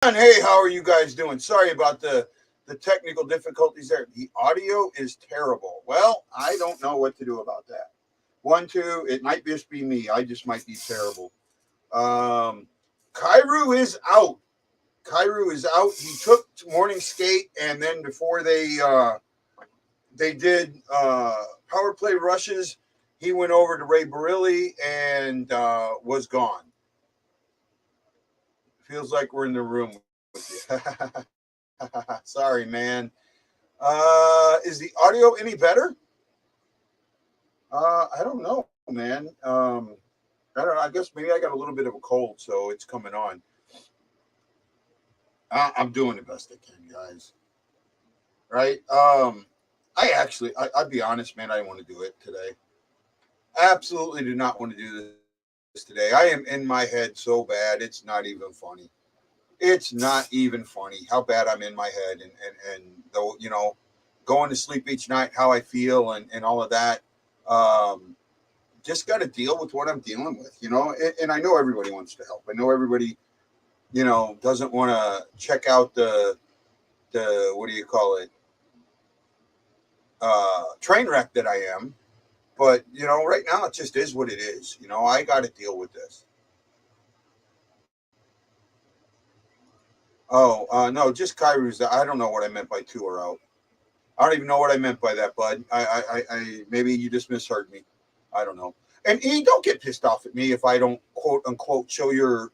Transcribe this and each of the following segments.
Hey, how are you guys doing? Sorry about the technical difficulties there. The audio is terrible. Well, I don't know what to do about that. One, two, it might just be me. I just might be terrible. Um, Kyrou is out. Kyrou is out. He took morning skate, and then before they did power play rushes, he went over to Ray Barilli and was gone. Feels like we're in the room with you. Sorry, man. Is the audio any better? I don't know, man. I don't know. I guess maybe I got a little bit of a cold, so it's coming on. I'm doing the best I can, guys. Right? I'd be honest, man. I didn't want to do it today. Absolutely do not want to do this today. I am in my head so bad. It's not even funny. It's not even funny how bad I'm in my head and though, going to sleep each night, how I feel and all of that. Um, just got to deal with what I'm dealing with, and I know everybody wants to help. I know everybody, doesn't want to check out the, what do you call it? Train wreck that I am. But, right now it just is what it is. I got to deal with this. Oh, no, just Kyrou's. I don't know what I meant by two are out. I don't even know what I meant by that, bud. I maybe you just misheard me. I don't know. And don't get pissed off at me if I don't quote unquote show your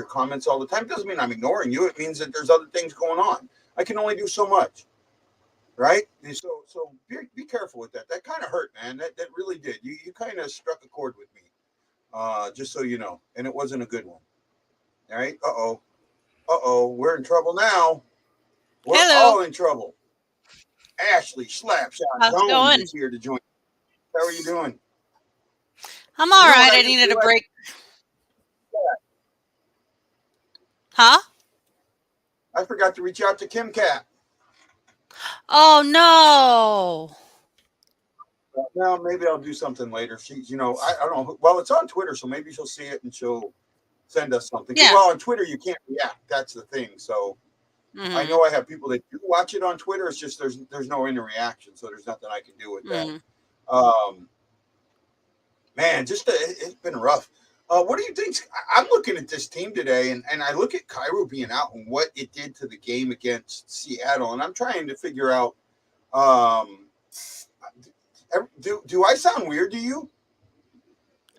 comments all the time. It doesn't mean I'm ignoring you. It means that there's other things going on. I can only do so much, right? And so be careful with that. That kind of hurt, man. That really did. You kind of struck a chord with me, just so you know, and it wasn't a good one. All right. We're in trouble now. We're Hello. all in trouble. Ashley Slapshot How's it Jones going? is here to join. How are you doing? I'm all You know what right. I I didn't needed a realize? break. Huh? I forgot to reach out to Kim Cat. Oh no. Well, maybe I'll do something later. She's, I don't know. Well, it's on Twitter, so maybe she'll see it and she'll send us something. Yeah. Well, on Twitter you can't react. That's the thing. So I Mhm. know I have people that do watch it on Twitter. It's just there's no interaction, so there's nothing I can do with that. Mhm. Um, Man, it's been rough. What do you think? I'm looking at this team today, and I look at Kyrou being out and what it did to the game against Seattle, and I'm trying to figure out. Um, do I sound weird to you?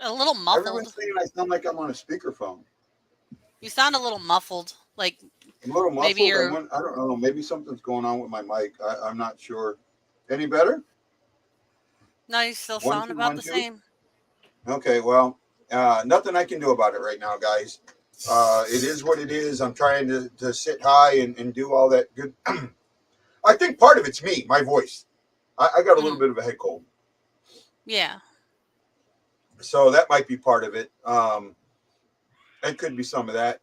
A little Everyone's muffled. saying I sound like I'm on a speakerphone. You sound a little muffled. Like I'm a little maybe muffled. you're I don't know. Maybe something's going on with my mic. I'm not sure. Any better? no, you still One sound two about one the two. same. Okay. Well, nothing I can do about it right now, guys. It is what it is. I'm trying to sit high and do all that good. I think part of it's me, my voice. I got a little Mhm. bit of a head cold, Yeah. so that might be part of it. It could be some of that.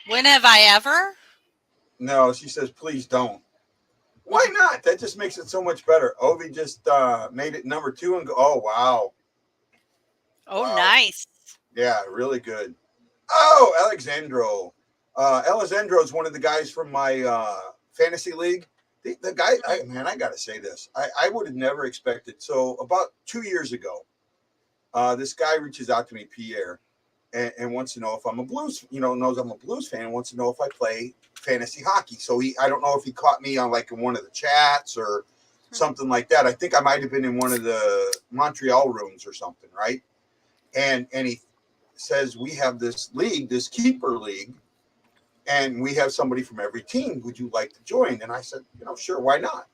When have I ever? No, she says, please don't. Why not? That just makes it so much better. Ovi just made it number two and go. Oh wow, Oh, wow, nice. yeah, really good. Oh, Alexandro. Alexandro is one of the guys from my fantasy league. The guy, Mhm. man, I got to say this. I would have never expected. So, about 2 years ago, this guy reaches out to me, Pierre, and wants to know if I'm a blues, knows I'm a blues fan, and wants to know if I play fantasy hockey. So, I don't know if he caught me on like in one of the chats or something like that. I think I might have been in one of the Montreal rooms or something, right? And he says, we have this league, this keeper league, and we have somebody from every team. Would you like to join? And I said, sure, why not?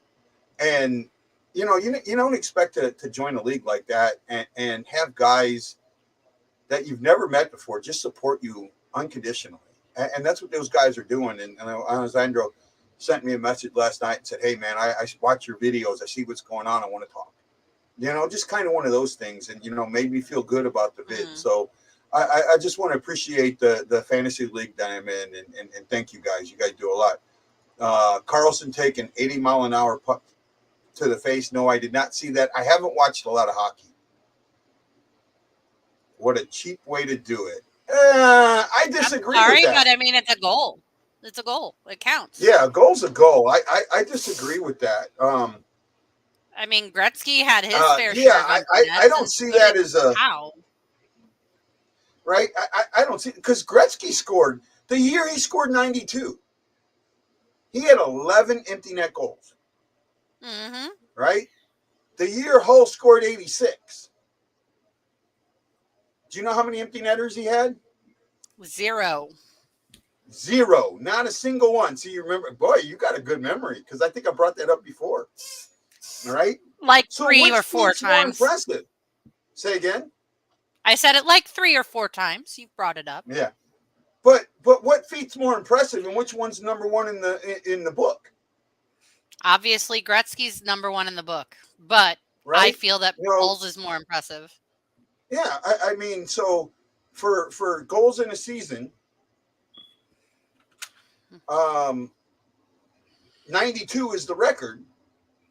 And you don't expect to join a league like that and have guys that you've never met before just support you unconditionally. And that's what those guys are doing. And Alessandro sent me a message last night and said, hey man, I watch your videos, I see what's going on, I want to talk. Just kind of one of those things, and made me feel good about the vid. Mhm. So I just want to appreciate the fantasy league that I'm in, and thank you guys. You guys do a lot. Carlson taking 80-mile-an-hour puck to the face. No, I did not see that. I haven't watched a lot of hockey. What a cheap way to do it. I I'm disagree with sorry, that. but I mean, it's a goal. It's a goal. It counts. Yeah, a goal's a goal. I disagree with that. I mean, Gretzky had his fair Yeah, share of empty I nets, don't and see so did that as a Howe. right. I don't see because Gretzky scored the year he scored 92. He had 11 empty net goals. Mm-hmm. Right. The year Hull scored 86. Do you know how many empty netters he had? 0. Zero. Not a single one. So you remember, boy, you got a good memory because I think I brought that up before. All right. Like So 3 which or 4 feat's more times. impressive? Say again. I said it like 3 or 4 times. You brought it up. Yeah. But what feat's more impressive and which one's number one in the book? Obviously, Gretzky's number 1 in the book, but I Right? feel that You know, Hull's is more impressive. yeah, I mean, so for goals in a season, 92 is the record,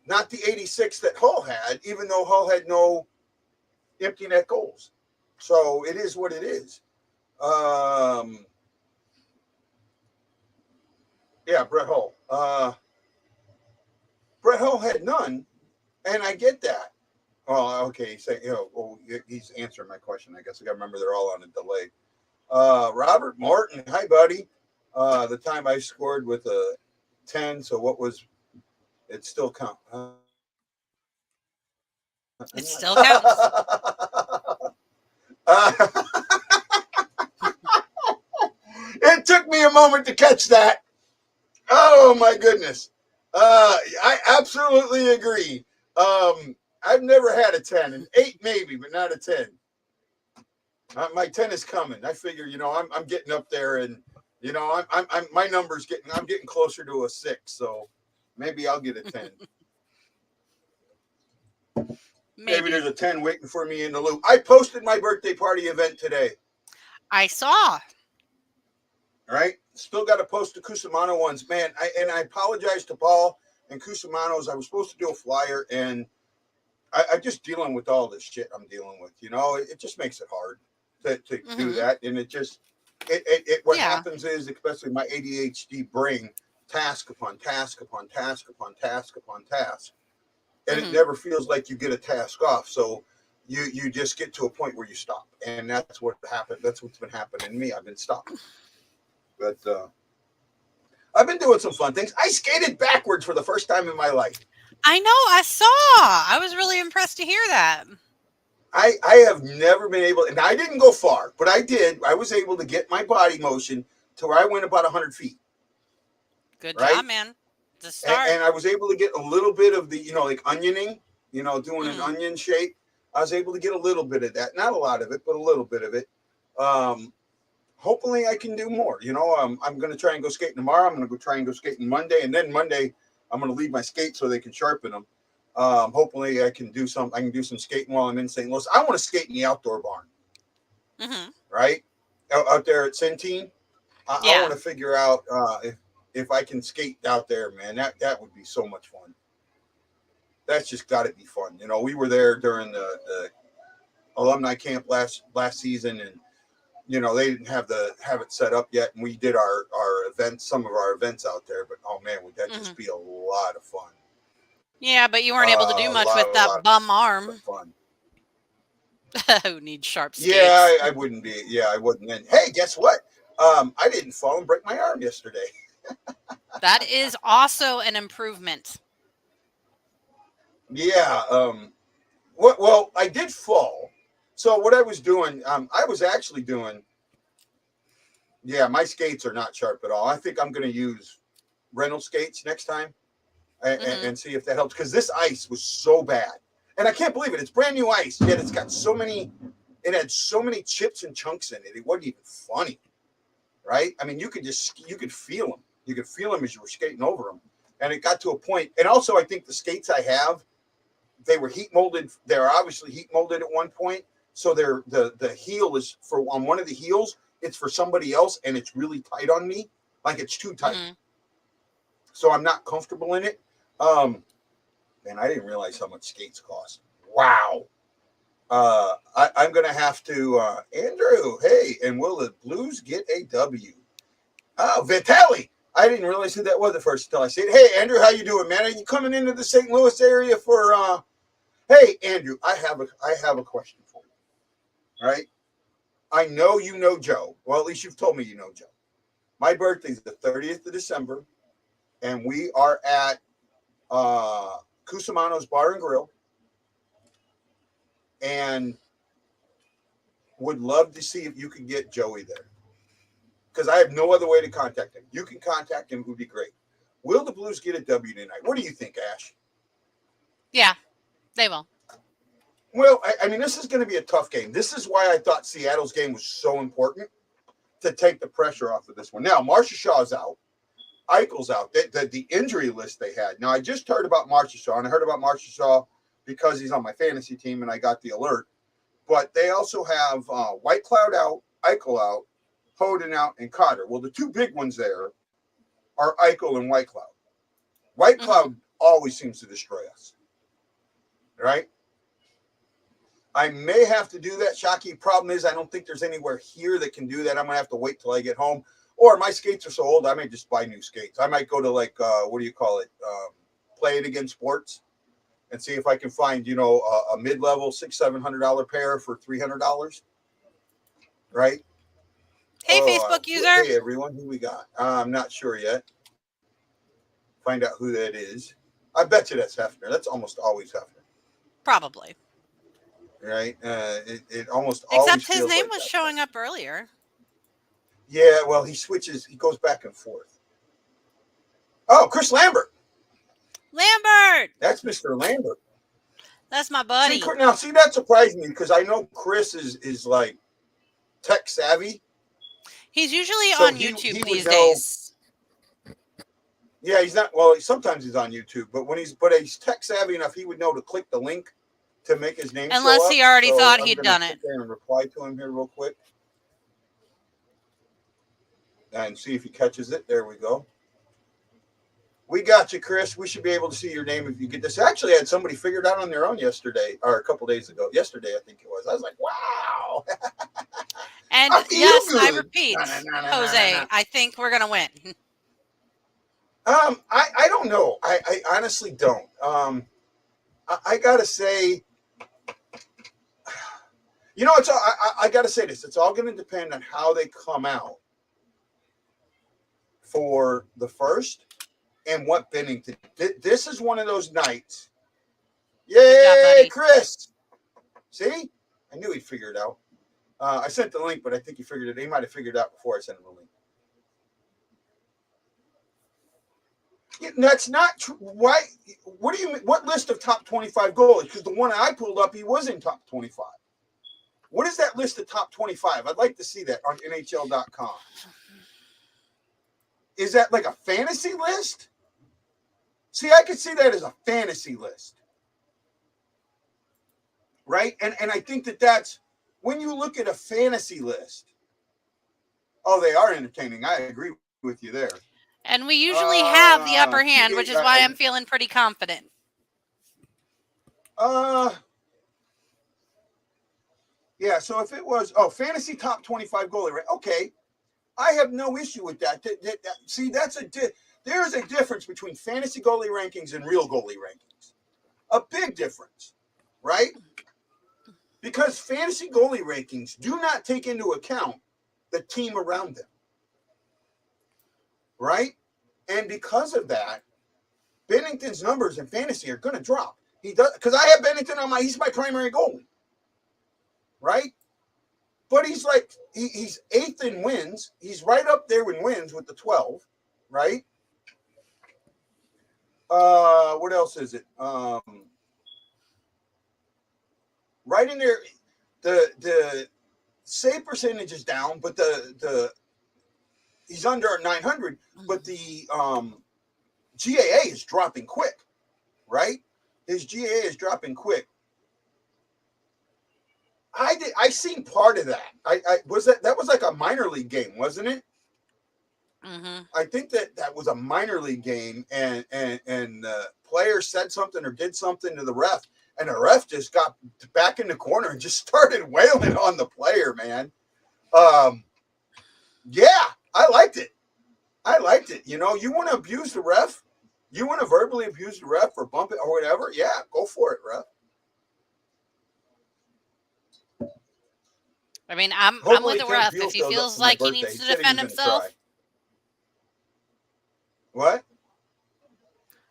not the 86 that Hull had, even though Hull had no empty net goals. So it is what it is. Yeah, Brett Hull. Brett Hull had none, and I get that. Oh, okay. He's answering my question. I guess I got to remember they're all on a delay. Robert Morton, hi, buddy. The time I scored with a 10, so what was it still count? It still counts. It took me a moment to catch that. Oh my goodness. I absolutely agree. I've never had a 10, an 8 maybe, but not a 10. My 10 is coming. I figure, I'm getting up there, and I'm my number's I'm getting closer to a 6, so maybe I'll get a 10. Maybe there's a 10 waiting for me in the loop. I posted my birthday party event today. I saw. All right. Still got to post the Cusimano ones, man. I apologize to Paul and Cusimano's. I was supposed to do a flyer, and I'm just dealing with all this shit I'm dealing with. It just makes it hard to do that, and it just what happens is, especially my ADHD brain, task upon task upon task upon task upon task, and it never feels like you get a task off. So you just get to a point where you stop, and that's what happened. That's what's been happening to me. I've been stopping, but I've been doing some fun things. I skated backwards for the first time in my life. I know. I saw. I was really impressed to hear that. I have never been able, and I didn't go far, but I did. I was able to get my body motion to where I went about 100 feet. Good Right? job, man. To start. And I was able to get a little bit of the, like onioning, doing an onion shape. I was able to get a little bit of that. Not a lot of it, but a little bit of it. Hopefully I can do more. I'm going to try and go skating tomorrow. I'm going to go try and go skating Monday. And then Monday, I'm going to leave my skates so they can sharpen them. Hopefully I can do some skating while I'm in St. Louis. I want to skate in the outdoor barn. Right? Out there at Centene. I want to figure out if I can skate out there, man. That would be so much fun. That's just got to be fun. We were there during the alumni camp last season, and they didn't have it set up yet, and we did our events, some of our events out there. But oh man, would that just be a lot of fun? Yeah, but you weren't able to do much with that bum arm. Fun. Who needs sharp skates? Yeah, I wouldn't be. Yeah, I wouldn't. And hey, guess what? I didn't fall and break my arm yesterday. That is also an improvement. Yeah. Well, I did fall. So what I was doing, I was actually doing. Yeah, my skates are not sharp at all. I think I'm going to use rental skates next time and see if that helps, because this ice was so bad, and I can't believe it. It's brand new ice, yet it's got so many. It had so many chips and chunks in it. It wasn't even funny, right? I mean, you could feel them. You could feel them as you were skating over them, and it got to a point. And also, I think the skates I have, they were heat molded. They're obviously heat molded at one point, so they're the heel is for on one of the heels. It's for somebody else, and it's really tight on me, like it's too tight. So I'm not comfortable in it. Man, I didn't realize how much skates cost. Wow. I'm going to have to, Andrew, hey, and will the Blues get a W? Oh, Vitali. I didn't realize who that was at first until I said, hey, Andrew, how you doing, man? Are you coming into the St. Louis area for, hey, Andrew, I have a question for you, all right? I know you know Joe. Well, at least you've told me you know Joe. My birthday's the 30th of December, and we are at Cusimano's Bar and Grill, and would love to see if you can get Joey there. Because I have no other way to contact him. You can contact him, it would be great. Will the Blues get a W tonight? What do you think, Ash? Yeah, they will. Well, I mean, this is going to be a tough game. This is why I thought Seattle's game was so important to take the pressure off of this one. Now, Marcia Shaw's out. Eichel's out. The injury list they had. Now, I just heard about Marcia Shaw, and I heard about Marcia Shaw because he's on my fantasy team, and I got the alert. But they also have White Cloud out, Eichel out, Hoden out, and Cotter. Well, the two big ones there are Eichel and White Cloud. White Cloud always seems to destroy us, right? I may have to do that, Shockey. Problem is, I don't think there's anywhere here that can do that. I'm going to have to wait till I get home. Or my skates are so old, I may just buy new skates. I might go to, like, what do you call it? Play It Again Sports and see if I can find, you know, a mid-level $600-700 pair for $300, right? Hey, Facebook user. Hey, everyone. Who we got? I'm not sure yet. Find out who that is. I bet you that's Hefner. That's almost always Hefner. Probably. Right? It almost always Except his feels name like was that. showing up earlier. Yeah, well, he switches. He goes back and forth. Oh, Chris Lambert. Lambert. That's Mr. Lambert. That's my buddy. See, that surprised me because I know Chris is like tech savvy. He's usually on YouTube these days. Yeah, he's not. Well, sometimes he's on YouTube, but he's tech savvy enough, he would know to click the link to make his name. Unless he already thought he'd done it. And reply to him here real quick, and see if he catches it. There we go. We got you, Chris. We should be able to see your name if you get this. Actually, I had somebody figured out on their own yesterday, or a couple days ago. Yesterday, I think it was. I was like, wow. And yes, I repeat, Jose, I think we're going to win. I don't know. I honestly don't. I got to say, you know, I got to say this. It's all going to depend on how they come out for the first. And what Bennington, this is one of those nights. Yay, job, Chris. See? I knew he'd figure it out. I sent the link, but I think he figured it. He might have figured it out before I sent him the link. Yeah, that's not true. Why? What do you mean? What list of top 25 goalies? Because the one I pulled up, he was in top 25. What is that list of top 25? I'd like to see that on NHL.com. Is that like a fantasy list? See, I could see that as a fantasy list, right? And I think that's when you look at a fantasy list. Oh, they are entertaining. I agree with you there. And we usually have the upper hand, which is why I'm feeling pretty confident. Yeah. So if it was fantasy top 25 goalie, right? Okay, I have no issue with that. See, there's a difference between fantasy goalie rankings and real goalie rankings. A big difference, right? Because fantasy goalie rankings do not take into account the team around them, right? And because of that, Bennington's numbers in fantasy are going to drop. He does, because I have Bennington he's my primary goalie, right? But he's like, he's 8th in wins. He's right up there in wins with the 12, right? What else is it? Right in there, the save percentage is down, but the he's under 900, but the GAA is dropping quick, right? His GAA is dropping quick. I seen part of that. That was like a minor league game, wasn't it? Mm-hmm. I think that was a minor league game, and the player said something or did something to the ref, and the ref just got back in the corner and just started wailing on the player, man. Yeah, I liked it. You know, you want to abuse the ref? You want to verbally abuse the ref or bump it or whatever? Yeah, go for it, ref. I mean, I'm with the ref. If he feels like he needs to defend himself. What?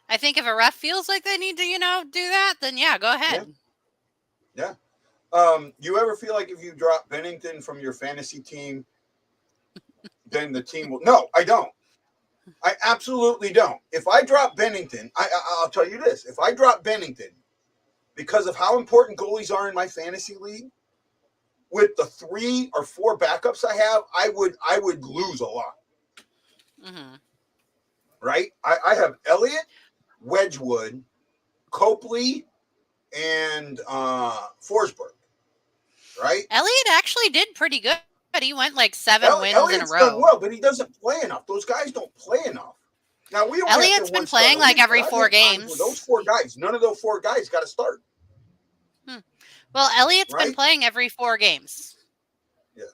I think if a ref feels like they need to, do that, then yeah, go ahead. Yeah. You ever feel like if you drop Bennington from your fantasy team, then the team will? No, I don't. I absolutely don't. If I drop Bennington, I'll tell you this: if I drop Bennington because of how important goalies are in my fantasy league, with the 3 or 4 backups I have, I would lose a lot. Mm-hmm. Right? I have Elliott, Wedgwood, Copley, and Forsberg. Right? Elliott actually did pretty good. He went like 7 wins Elliott's in a row. Done well, but he doesn't play enough. Those guys don't play enough. Now we only Elliott's been playing like every 4 games. Those 4 guys, none of those 4 guys got to start. Well, Elliott's been playing every 4 games. Yeah.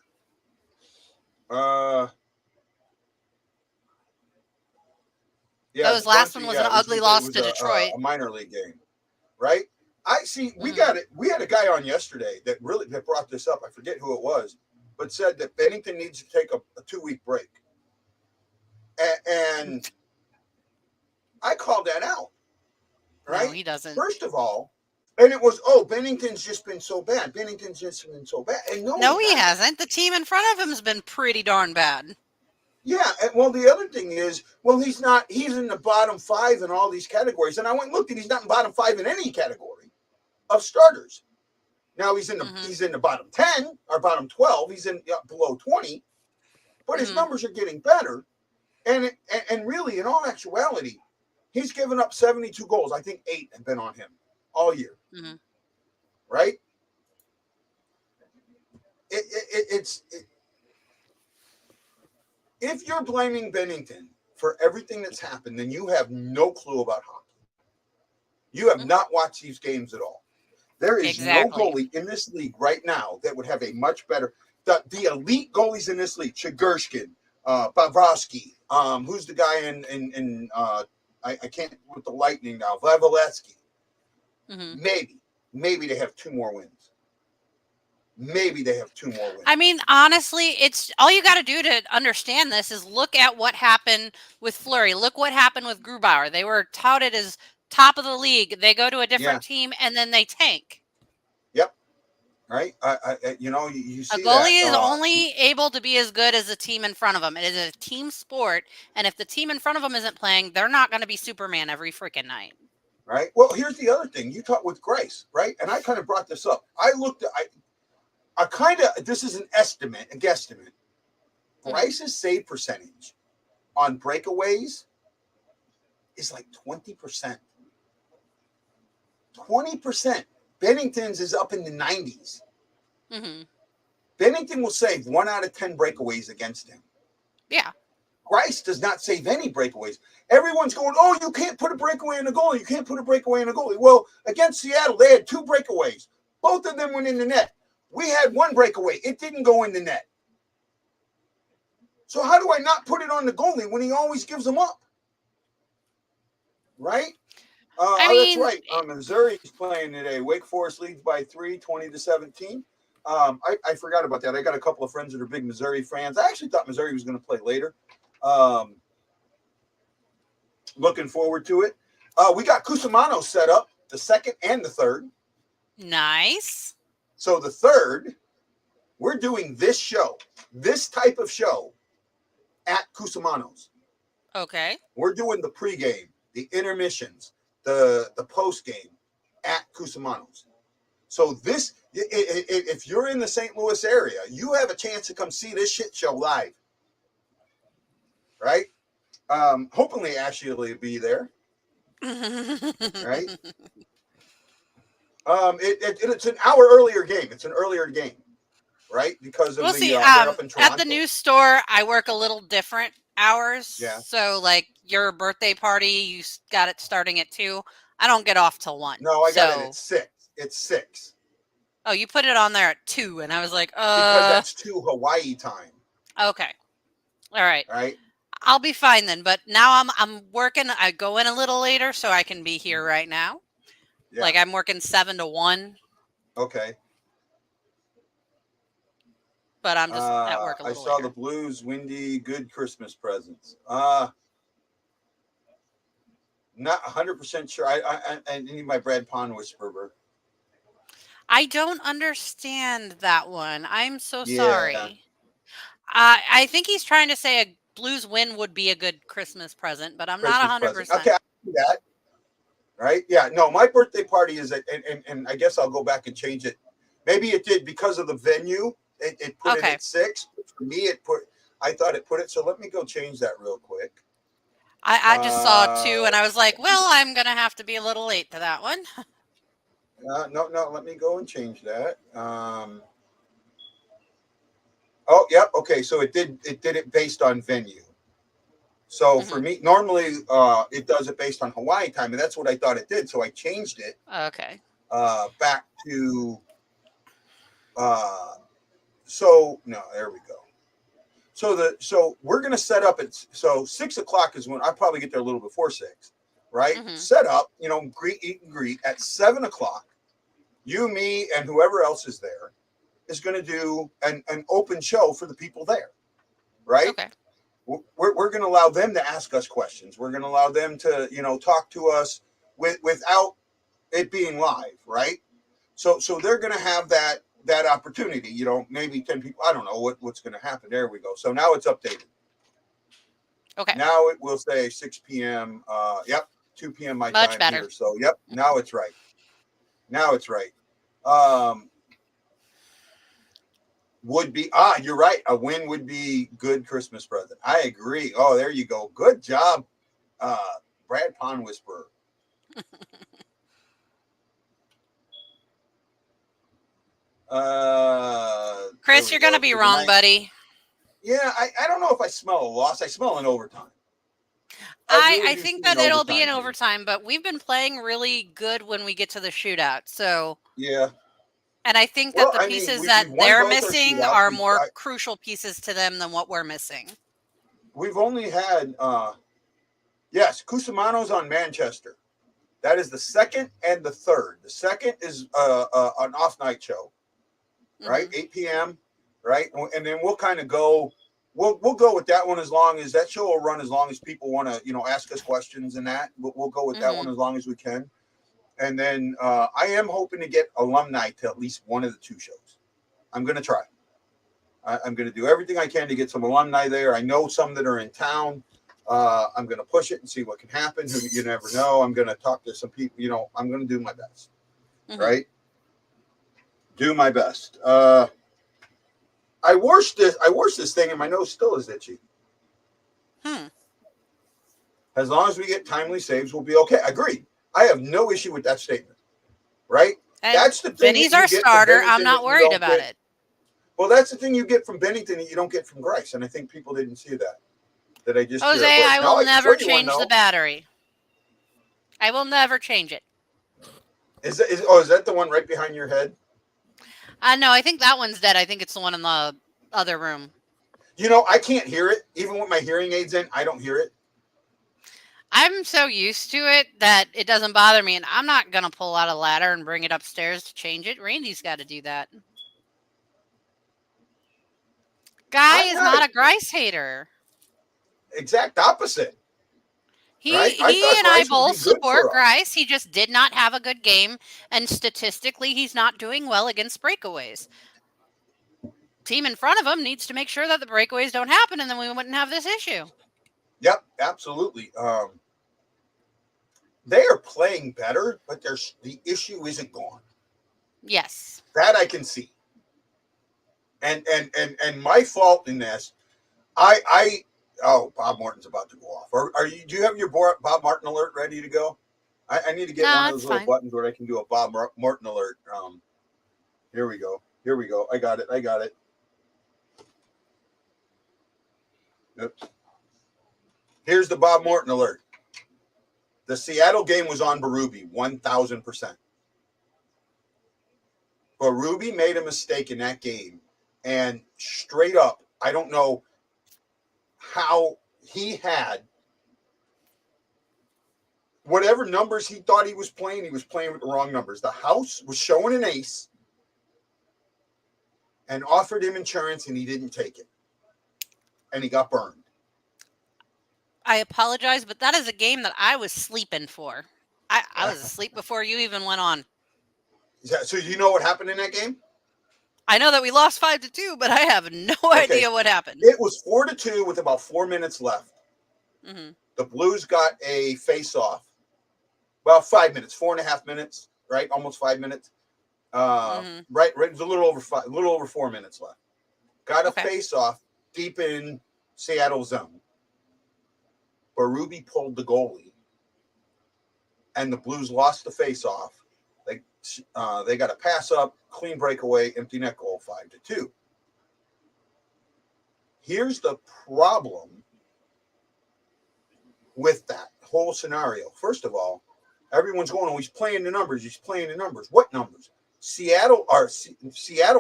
Those last one was an ugly loss to Detroit. A minor league game, right? I see. We got it. We had a guy on yesterday that brought this up. I forget who it was, but said that Bennington needs to take a 2-week break, and I called that out. Right? No, he doesn't. First of all, and it was, Bennington's just been so bad. Bennington's just been so bad. And no, he hasn't. The team in front of him has been pretty darn bad. Yeah, well, the other thing is, he's not. He's in the bottom 5 in all these categories, and I went and looked, and he's not in bottom 5 in any category of starters. Now he's in the bottom 10 or bottom 12. He's in below 20, but his numbers are getting better, and really, in all actuality, he's given up 72 goals. I think 8 have been on him all year. Mm-hmm. Right? If you're blaming Bennington for everything that's happened, then you have no clue about hockey. You have not watched these games at all. There is no goalie in this league right now that would have a much better. The elite goalies in this league: Chigurshkin, Bobrovsky. Who's the guy in I can't with the Lightning now? Vasilevsky. Maybe they have 2 more wins. I mean, honestly, it's all you got to do to understand this is look at what happened with Fleury. Look what happened with Grubauer. They were touted as top of the league. They go to a different team and then they tank. Yep. Right. You see a goalie is only able to be as good as the team in front of them. It is a team sport, and if the team in front of them isn't playing, they're not going to be Superman every freaking night. Right. Well, here's the other thing. You talked with Grace, right? And I kind of brought this up. This is an estimate, a guesstimate. Bryce's save percentage on breakaways is like 20%. 20%. Bennington's is up in the 90s. Bennington will save 1 out of 10 breakaways against him. Yeah. Bryce does not save any breakaways. Everyone's going, you can't put a breakaway in a goalie. You can't put a breakaway in a goalie. Well, against Seattle, they had 2 breakaways. Both of them went in the net. We had 1 breakaway. It didn't go in the net. So how do I not put it on the goalie when he always gives them up? Right? That's right. Missouri is playing today. Wake Forest leads by 3, 20-17. I forgot about that. I got a couple of friends that are big Missouri fans. I actually thought Missouri was going to play later. Looking forward to it. We got Cusimano set up, the 2nd and the 3rd. Nice. So the 3rd, we're doing this type of show at Cusimano's. Okay. We're doing the pregame, the intermissions, the postgame at Cusimano's. So this, if you're in the St. Louis area, you have a chance to come see this shit show live. Right? Hopefully Ashley will be there. Right? It's an hour earlier game. It's an earlier game, right? Because of they're up in Toronto. At the news store, I work a little different hours. Yeah. So, like your birthday party, you got it starting at 2. I don't get off till 1. No, I got it at 6. It's 6 Oh, you put it on there at 2, and I was like, because that's 2 Hawaii time. Okay. All right. Right. I'll be fine then. But now I'm working. I go in a little later so I can be here right now. Yeah. Like I'm working 7 to 1. Okay. But I'm just at work a I little saw later. the Blues windy good Christmas presents. Not 100% sure. I need my Brad Pond whisperer. I don't understand that one. I'm so Yeah. sorry. I think he's trying to say a Blues win would be a good Christmas present, but I'm not Christmas present. 100%. Okay, I do that. Right? Yeah. No, my birthday party is and I guess I'll go back and change it. Maybe it did because of the venue. It put it Okay. at 6. For me, I thought it put it. So let me go change that real quick. I just saw 2, and I was like, well, I'm going to have to be a little late to that one. No. Let me go and change that. Oh, yep. Okay, so it did it based on venue. So for me, normally it does it based on Hawaii time, and that's what I thought it did. So I changed it Okay. back to. So no, there we go. So we're gonna set up at 6 o'clock is when I probably get there a little before 6, right? Set up, eat and greet at 7 o'clock. You, me, and whoever else is there is going to do an open show for the people there, right? Okay. We're going to allow them to ask us questions. We're going to allow them to, talk to us without it being live, right? So they're going to have that opportunity, maybe 10 people. I don't know what's going to happen. There we go. So now it's updated. Okay. Now it will say 6 p.m. Yep, 2 p.m. my Much time better. here. So yep, now it's right. Would be you're right. A win would be good Christmas present. I agree. Oh, there you go. Good job, Brad Pond Whisperer. Chris, you're going to be wrong, buddy. Yeah, I don't know if I smell a loss. I smell an overtime. I think that it'll be an overtime, but we've been playing really good when we get to the shootout. So yeah. And I think that the pieces that they're missing are more crucial pieces to them than what we're missing. We've only had, yes, Cusimano's on Manchester. That is the 2nd and the 3rd. The 2nd is an off night show, right? 8 p.m., right? And then we'll kind of go. We'll go with that one as long as that show will run as long as people want to ask us questions and that. We'll go with that one as long as we can. And then I am hoping to get alumni to at least one of the 2 shows. I'm going to try. I'm going to do everything I can to get some alumni there. I know some that are in town. I'm going to push it and see what can happen. You never know. I'm going to talk to some people. I'm going to do my best. Right? Do my best. I washed this thing, and my nose still is itchy. As long as we get timely saves, we'll be okay. Agreed. I have no issue with that statement. Right? And that's the thing. Benny's our starter. I'm not worried about it. Well, that's the thing you get from Bennington that you don't get from Grice, and I think people didn't see that. That I just Jose, I will never change the battery. I will never change it. Is that the one right behind your head? No, I think that one's dead. I think it's the one in the other room. I can't hear it. Even with my hearing aids in, I don't hear it. I'm so used to it that it doesn't bother me, and I'm not going to pull out a ladder and bring it upstairs to change it. Randy's got to do that. Guy is not a Grice hater. Exact opposite. He and I both support Grice. He just did not have a good game, and statistically, he's not doing well against breakaways. Team in front of him needs to make sure that the breakaways don't happen, and then we wouldn't have this issue. Yep, absolutely. They are playing better, but the issue isn't gone. Yes, that I can see. And my fault in this, Bob Martin's about to go off. Do you have your Bob Martin alert ready to go? I need to get one of those little buttons where I can do a Bob Martin alert. Here we go. I got it. Oops. Here's the Bob Martin alert. The Seattle game was on Berube, 1,000%. But Ruby made a mistake in that game. And straight up, I don't know how he had whatever numbers he thought he was playing with the wrong numbers. The house was showing an ace and offered him insurance, and he didn't take it. And he got burned. I apologize, but that is a game that I was sleeping for. I was asleep before you even went on. So you know what happened in that game? I know that we lost 5-2, but I have no idea what happened. It was 4-2 with about 4 minutes left. Mm-hmm. The Blues got a face-off. Well, 5 minutes, 4.5 minutes, right? Almost 5 minutes. Right. It was a little over 4 minutes left. Got a face-off deep in Seattle zone. But Ruby pulled the goalie, and the Blues lost the face-off. They got a pass up, clean breakaway, empty net goal, 5-2. Here's the problem with that whole scenario. First of all, everyone's going, oh, he's playing the numbers. What numbers? Seattle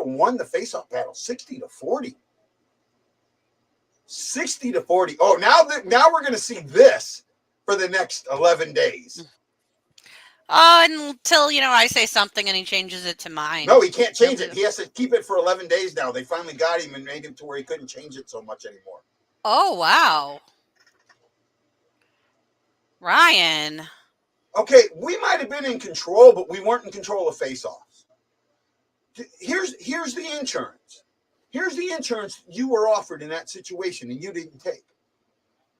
won the face-off battle 60-40. 60-40. Oh, now we're going to see this for the next 11 days. Until, I say something and he changes it to mine. No, he can't change it. He has to keep it for 11 days now. They finally got him and made him to where he couldn't change it so much anymore. Oh, wow. Ryan. Okay, we might have been in control, but we weren't in control of face-offs. Here's the insurance. Here's the insurance you were offered in that situation and you didn't take.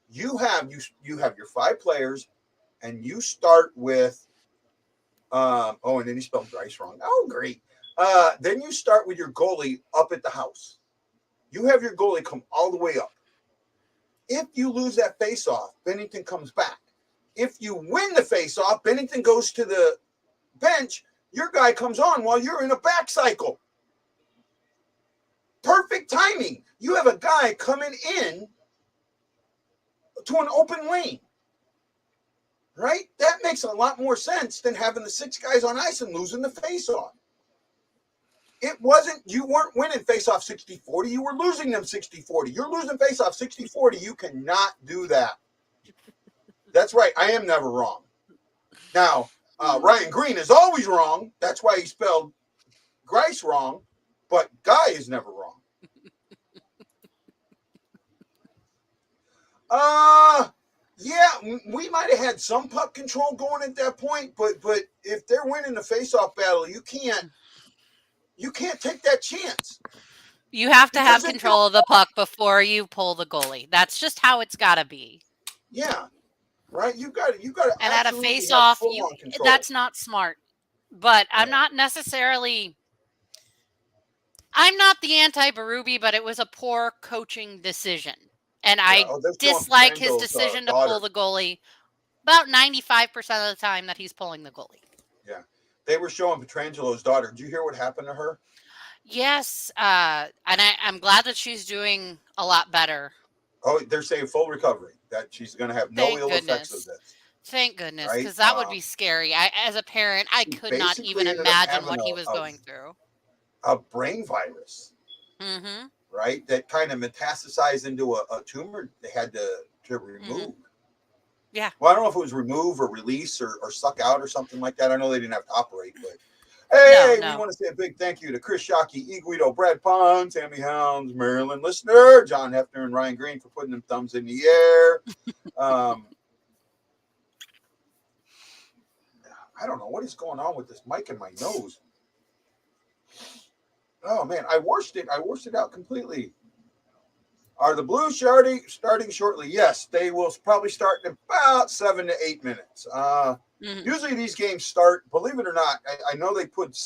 You have your 5 players, and you start with and then he spelled Grice wrong. Oh, great. Then you start with your goalie up at the house. You have your goalie come all the way up. If you lose that face-off, Bennington comes back. If you win the face-off, Bennington goes to the bench. Your guy comes on while you're in a back cycle. Perfect timing. You have a guy coming in to an open lane. Right? That makes a lot more sense than having the 6 guys on ice and losing the face-off. You weren't winning face-off 60-40. You were losing them 60-40. You're losing face-off 60-40. You cannot do that. That's right. I am never wrong. Now, Ryan Green is always wrong. That's why he spelled Grice wrong. But Guy is never wrong. Yeah, we might have had some puck control going at that point, but if they're winning the face-off battle, you can't take that chance. You have to have control of the puck before you pull the goalie. That's just how it's got to be. Yeah, right. You got to. And at a face-off, that's not smart. But I'm not the anti-Berube, but it was a poor coaching decision. And I dislike his decision to pull the goalie about 95% of the time that he's pulling the goalie. Yeah. They were showing Petrangelo's daughter. Did you hear what happened to her? Yes. And I'm glad that she's doing a lot better. Oh, they're saying full recovery, that she's going to have no ill effects of this. Thank goodness, because that would be scary. As a parent, I could not even imagine what he was going through. A brain virus. Mm-hmm. Right? That kind of metastasized into a tumor they had to remove. Mm-hmm. Yeah. Well, I don't know if it was remove or release or suck out or something like that. I know they didn't have to operate, but hey, we want to say a big thank you to Chris Shockey, E. Guido, Brad Pond, Tammy Hounds, Maryland listener, John Hefner, and Ryan Green for putting them thumbs in the air. I don't know what is going on with this mic in my nose. Oh man, I washed it out completely. Are the Blues starting shortly? Yes, they will probably start in about 7 to 8 minutes. Usually these games start, believe it or not, I know they put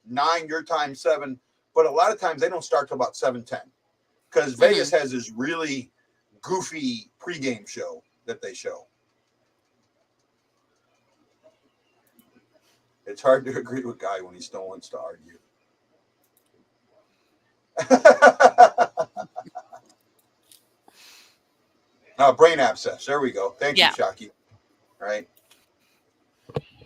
9 your time, 7, but a lot of times they don't start till about 7:10 because Vegas has this really goofy pregame show that they show. It's hard to agree with Guy when he still wants to argue. Brain abscess. There we go. Thank you, Shockey. Right.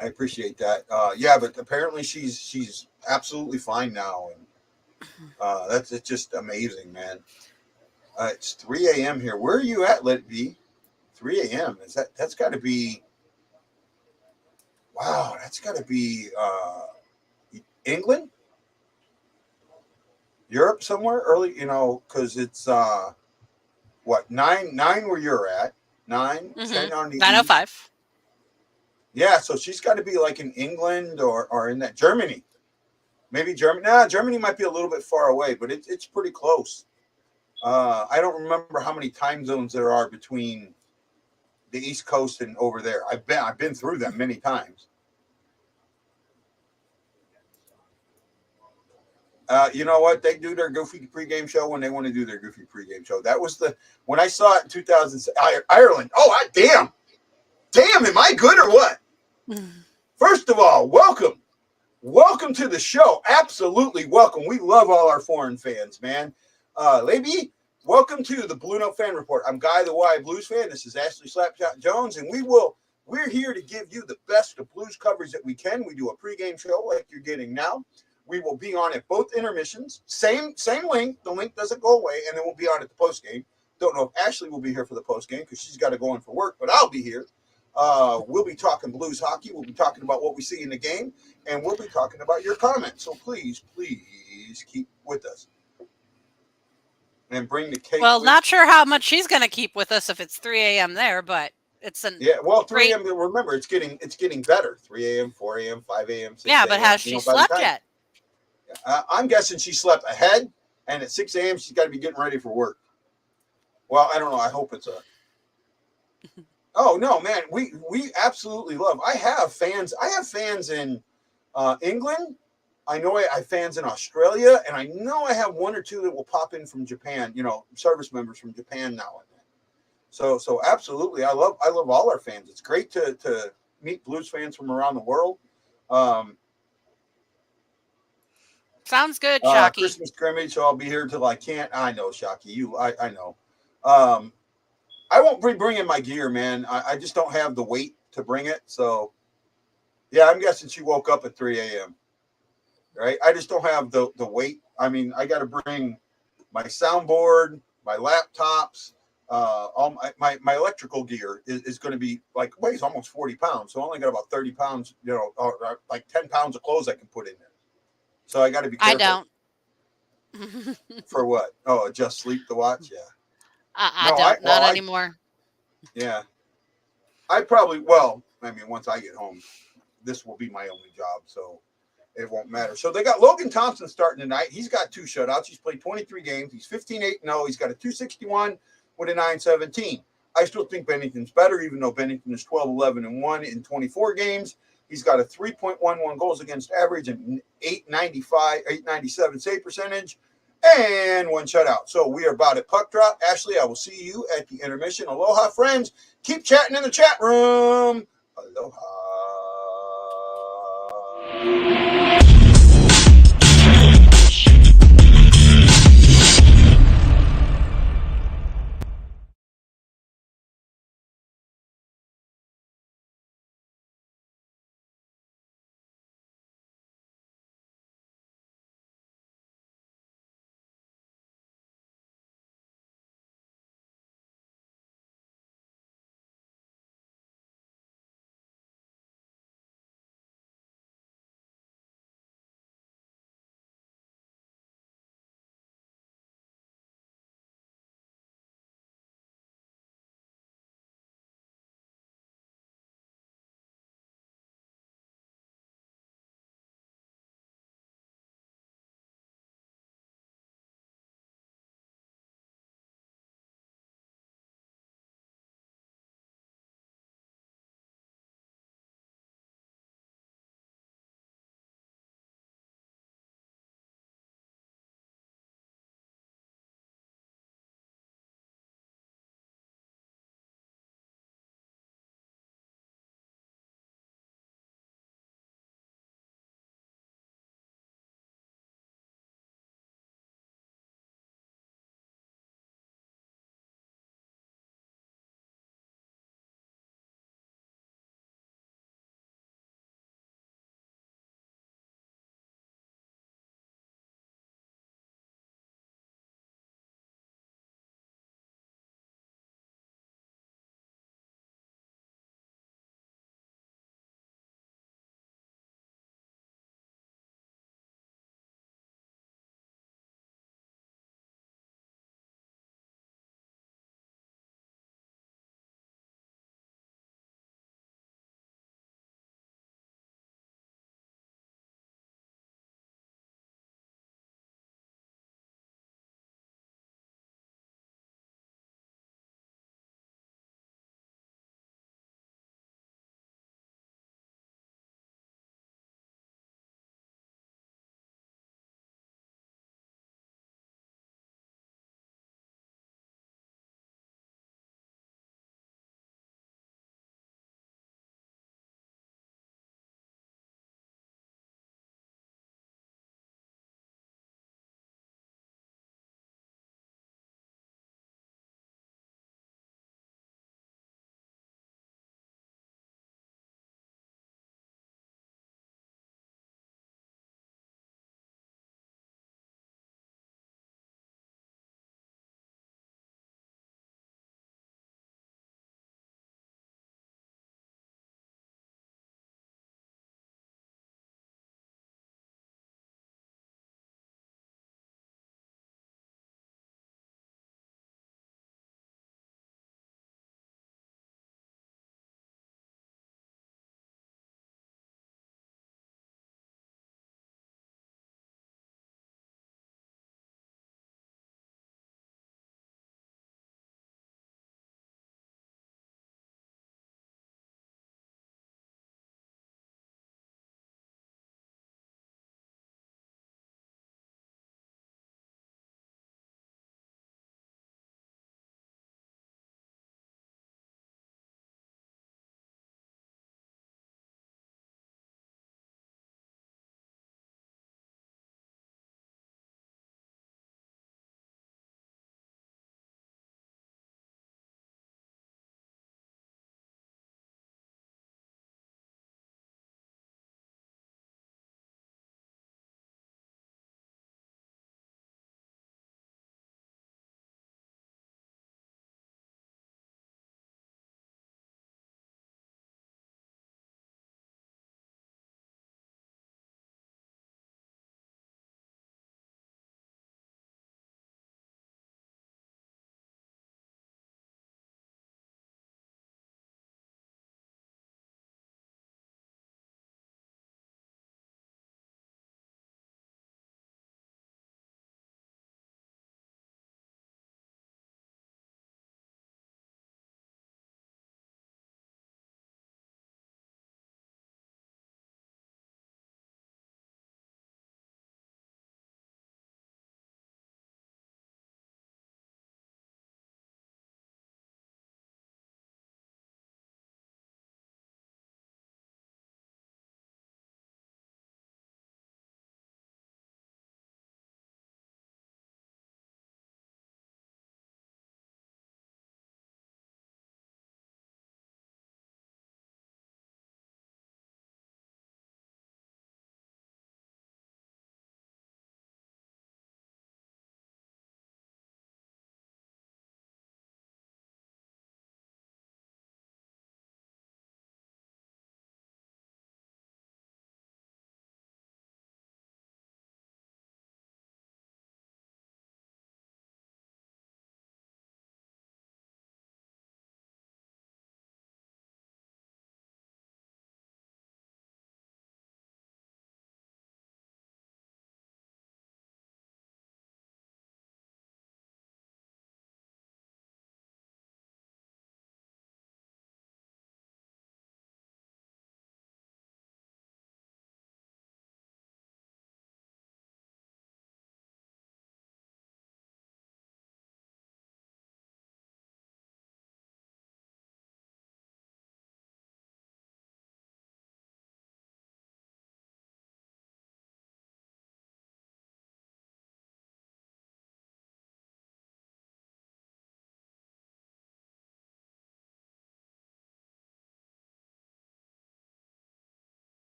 I appreciate that. Yeah, but apparently she's absolutely fine now, and that's it's just amazing, man. It's 3 a.m. here. Where are you at? Let it be 3 a.m. Is that's got to be wow? That's got to be England, Europe, somewhere early. You know, because it's what nine where you're at, 9, Mm-hmm. 10 on the east. 9:05. Yeah, so she's got to be like in England or in that Germany. Maybe Germany. Nah, Germany might be a little bit far away, but it's pretty close. I don't remember how many time zones there are between the East Coast and over there. I've been through them many times. You know what? They do their goofy pregame show when they want to do their goofy pregame show. That was the when I saw it in 2000 Ireland. Oh, damn! Am I good or what? First of all, welcome to the show. Absolutely welcome. We love all our foreign fans, man. Lady, welcome to the Blue Note Fan Report. I'm Guy the Y Blues fan. This is Ashley Slapshot Jones, and we're here to give you the best of blues coverage that we can. We do a pregame show like you're getting now. We will be on at both intermissions. Same link. The link doesn't go away, and then we'll be on at the postgame. Don't know if Ashley will be here for the postgame because she's got to go in for work, but I'll be here. We'll be talking blues hockey. We'll be talking about what we see in the game, and we'll be talking about your comments. So please keep with us and bring the cake. Well, not sure how much she's going to keep with us if it's 3 a.m. there, but it's an Yeah, well, 3 great. a.m. Remember, it's getting better. 3 a.m., 4 a.m., 5 a.m., 6 Yeah, a.m. but has You she know, by the slept time yet? I'm guessing she slept ahead, and at 6 a.m. she's got to be getting ready for work. Well, I don't know. I hope it's a. Oh no, man, we absolutely love. I have fans. I have fans in England. I know I have fans in Australia, and I know I have one or two that will pop in from Japan. You know, service members from Japan now and then. So absolutely, I love all our fans. It's great to meet blues fans from around the world. Um, Sounds good, Shocky. Christmas scrimmage, so I'll be here till I can't. I know, Shocky, I know. Um, I won't be bringing my gear, man. I just don't have the weight to bring it. So yeah, I'm guessing she woke up at 3 a.m. Right? I just don't have the weight. I mean, I got to bring my soundboard, my laptops, all my electrical gear is going to be like weighs almost 40 pounds. So I only got about 30 pounds, you know, or like 10 pounds of clothes I can put in there. So I got to be I careful. don't. For what? Oh, just sleep to watch? Yeah. I No, don't. Not anymore. yeah. I probably, well, I mean, once I get home, this will be my only job. So it won't matter. So they got Logan Thompson starting tonight. He's got 2 shutouts. He's played 23 games. He's 15-8-0. He's got a 261 with a 917. I still think Bennington's better, even though Bennington is 12-11-1 in 24 games. He's got a 3.11 goals against average and 897 save percentage and 1 shutout. So we are about at puck drop. Ashley, I will see you at the intermission. Aloha, friends. Keep chatting in the chat room. Aloha.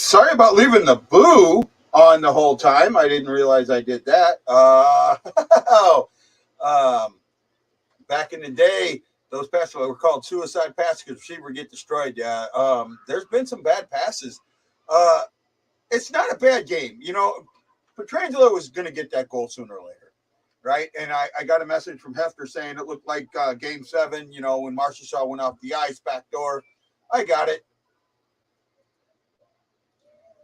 sorry about leaving the boo on the whole time. I didn't realize I did that. Back in the day, those passes were called suicide passes because receiver get destroyed. Yeah. There's been some bad passes. It's not a bad game. You know, Petrangelo was going to get that goal sooner or later, right? And I got a message from Hefner saying it looked like Game 7, you know, when Marshall Shaw went off the ice, back door. I got it.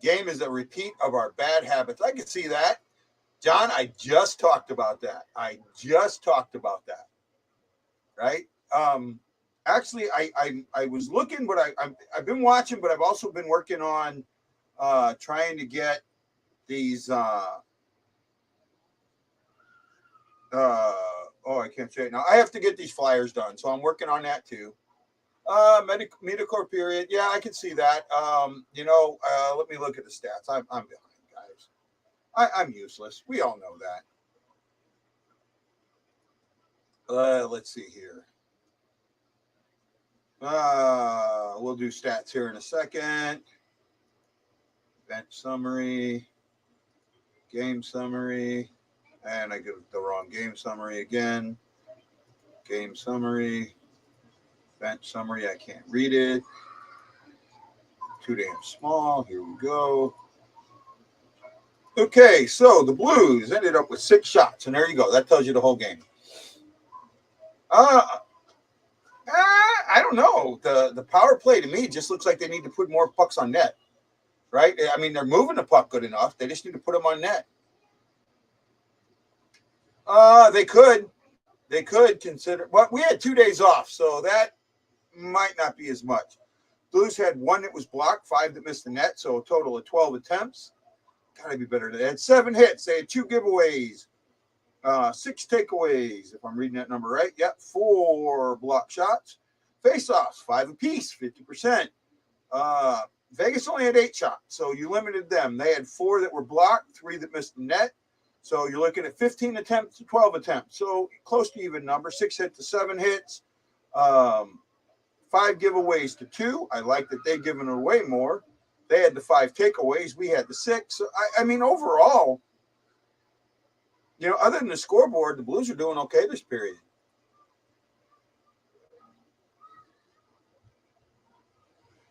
Game is a repeat of our bad habits. I can see that. John, I just talked about that. Right? Actually, I was looking, but I've been watching, but I've also been working on trying to get these I can't say it now. I have to get these flyers done, so I'm working on that too. Metacore period. Yeah, I can see that. Let me look at the stats. I'm behind, guys. I'm useless. We all know that. Let's see here. We'll do stats here in a second. Bench summary, game summary, and I give the wrong game summary again. Game summary, bench summary. I can't read it. Too damn small. Here we go. Okay, so the Blues ended up with 6 shots, and there you go. That tells you the whole game. I don't know. The power play to me just looks like they need to put more pucks on net, right? I mean, they're moving the puck good enough. They just need to put them on net. They could consider. Well, we had 2 days off, so that might not be as much. Blues had 1 that was blocked, 5 that missed the net, so a total of 12 attempts. Gotta be better. They had 7 hits. They had 2 giveaways, 6 takeaways, if I'm reading that number right. Yep, 4 block shots. Face-offs, 5 apiece, 50%. Vegas only had 8 shots, so you limited them. They had 4 that were blocked, 3 that missed the net. So you're looking at 15 attempts to 12 attempts. So close to even number, 6 hits to 7 hits. 5 giveaways to 2. I like that they've given away more. They had the 5 takeaways. We had the 6. So, I mean, overall, you know, other than the scoreboard, the Blues are doing okay this period.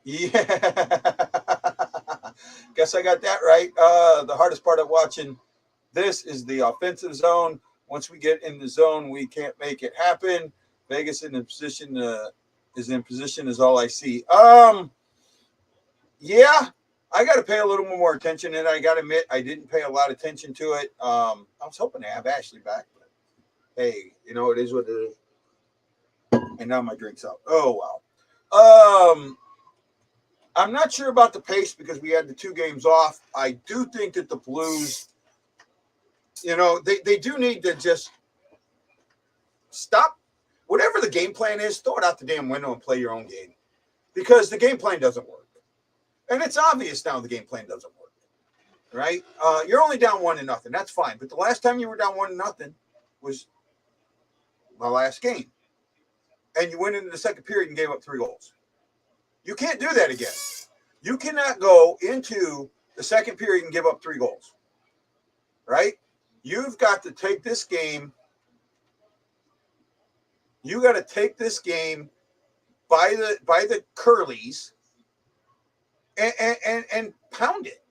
Yeah. Guess I got that right. The hardest part of watching this is the offensive zone. Once we get in the zone, we can't make it happen. Vegas is in position is all I see. Yeah, I got to pay a little more attention, and I got to admit I didn't pay a lot of attention to it. I was hoping to have Ashley back, but hey, you know, it is what it is. And now my drink's out. Oh wow. I'm not sure about the pace because we had the 2 games off. I do think that the Blues, you know, they do need to just stop whatever the game plan is, throw it out the damn window and play your own game, because the game plan doesn't work. And it's obvious now the game plan doesn't work, right? You're only down 1-0. That's fine. But the last time you were down 1-0 was the last game. And you went into the second period and gave up 3 goals. You can't do that again. You cannot go into the second period and give up 3 goals, right? You've got to take this game. You got to take this game by the curlies and pound it.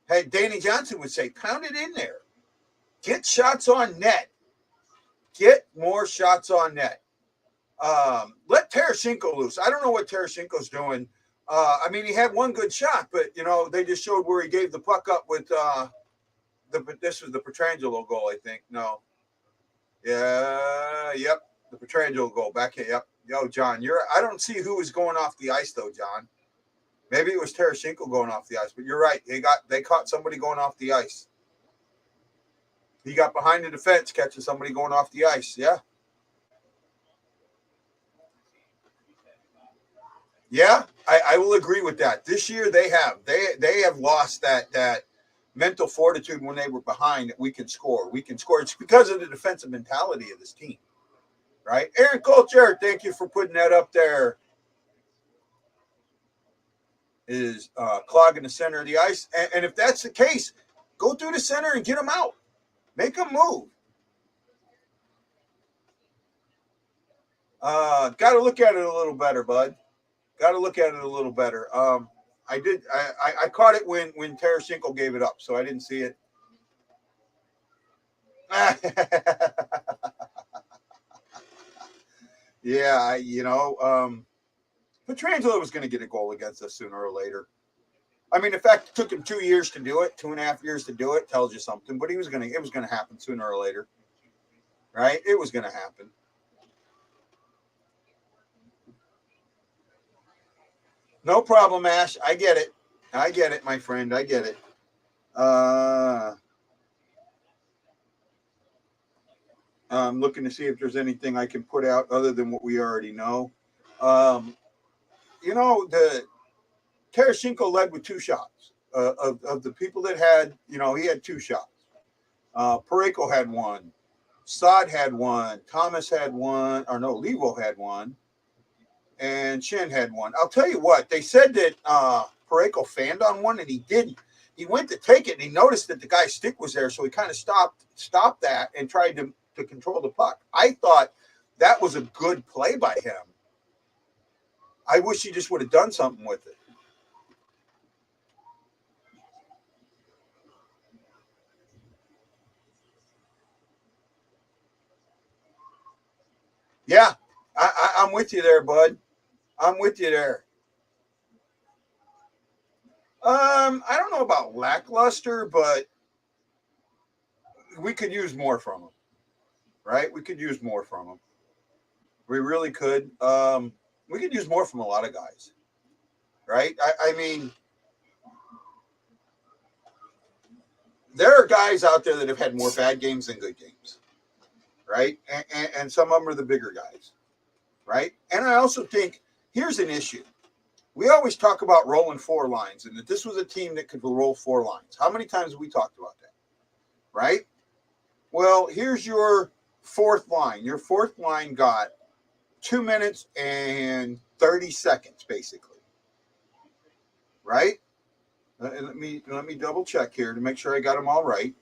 Hey, Danny Johnson would say, pound it in there. Get shots on net. Get more shots on net. Let Tarasenko loose. I don't know what Tarasenko's doing. I mean, he had 1 good shot, but, you know, they just showed where he gave the puck up with this was the Petrangelo goal, I think. No. Yeah, yep. The Petrangelo goal back here. Yep. Yo, John, I don't see who was going off the ice, though, John. Maybe it was Tarasenko going off the ice, but you're right. They caught somebody going off the ice. He got behind the defense catching somebody going off the ice. Yeah. Yeah, I will agree with that. This year they have lost that mental fortitude when they were behind that we can score. We can score. It's because of the defensive mentality of this team, right? Aaron Culture, thank you for putting that up there. is clogging the center of the ice. And if that's the case, go through the center and get them out. Make them move. Got to look at it a little better, bud. Got to look at it a little better. I caught it when Tarasenko gave it up, so I didn't see it. Yeah, Pietrangelo was going to get a goal against us sooner or later. I mean, the fact it took him 2 years to do it, 2.5 years to do it, tells you something. But it was going to happen sooner or later, right? It was going to happen. No problem, Ash. I get it. I get it, my friend. I get it. I'm looking to see if there's anything I can put out other than what we already know. The Tarasenko led with 2 shots. Of the people that had, he had 2 shots. Parayko had 1. Saad had 1. Thomas had 1. Or no, Levo had 1. And Shin had 1. I'll tell you what, they said that Parayko fanned on 1 and he didn't. He went to take it and he noticed that the guy's stick was there, so he kind of stopped that and tried to control the puck. I thought that was a good play by him. I wish he just would have done something with it. Yeah, I'm with you there, bud. I'm with you there. I don't know about lackluster, but we could use more from him, right? We could use more from him. We really could. We could use more from a lot of guys, right? I mean, there are guys out there that have had more bad games than good games, right? And some of them are the bigger guys, right? And I also think here's an issue. We always talk about rolling 4 lines and that this was a team that could roll 4 lines. How many times have we talked about that, right? Well, here's your 4th line. Your 4th line got 2 minutes and 30 seconds, basically, right? Let me double check here to make sure I got them all right.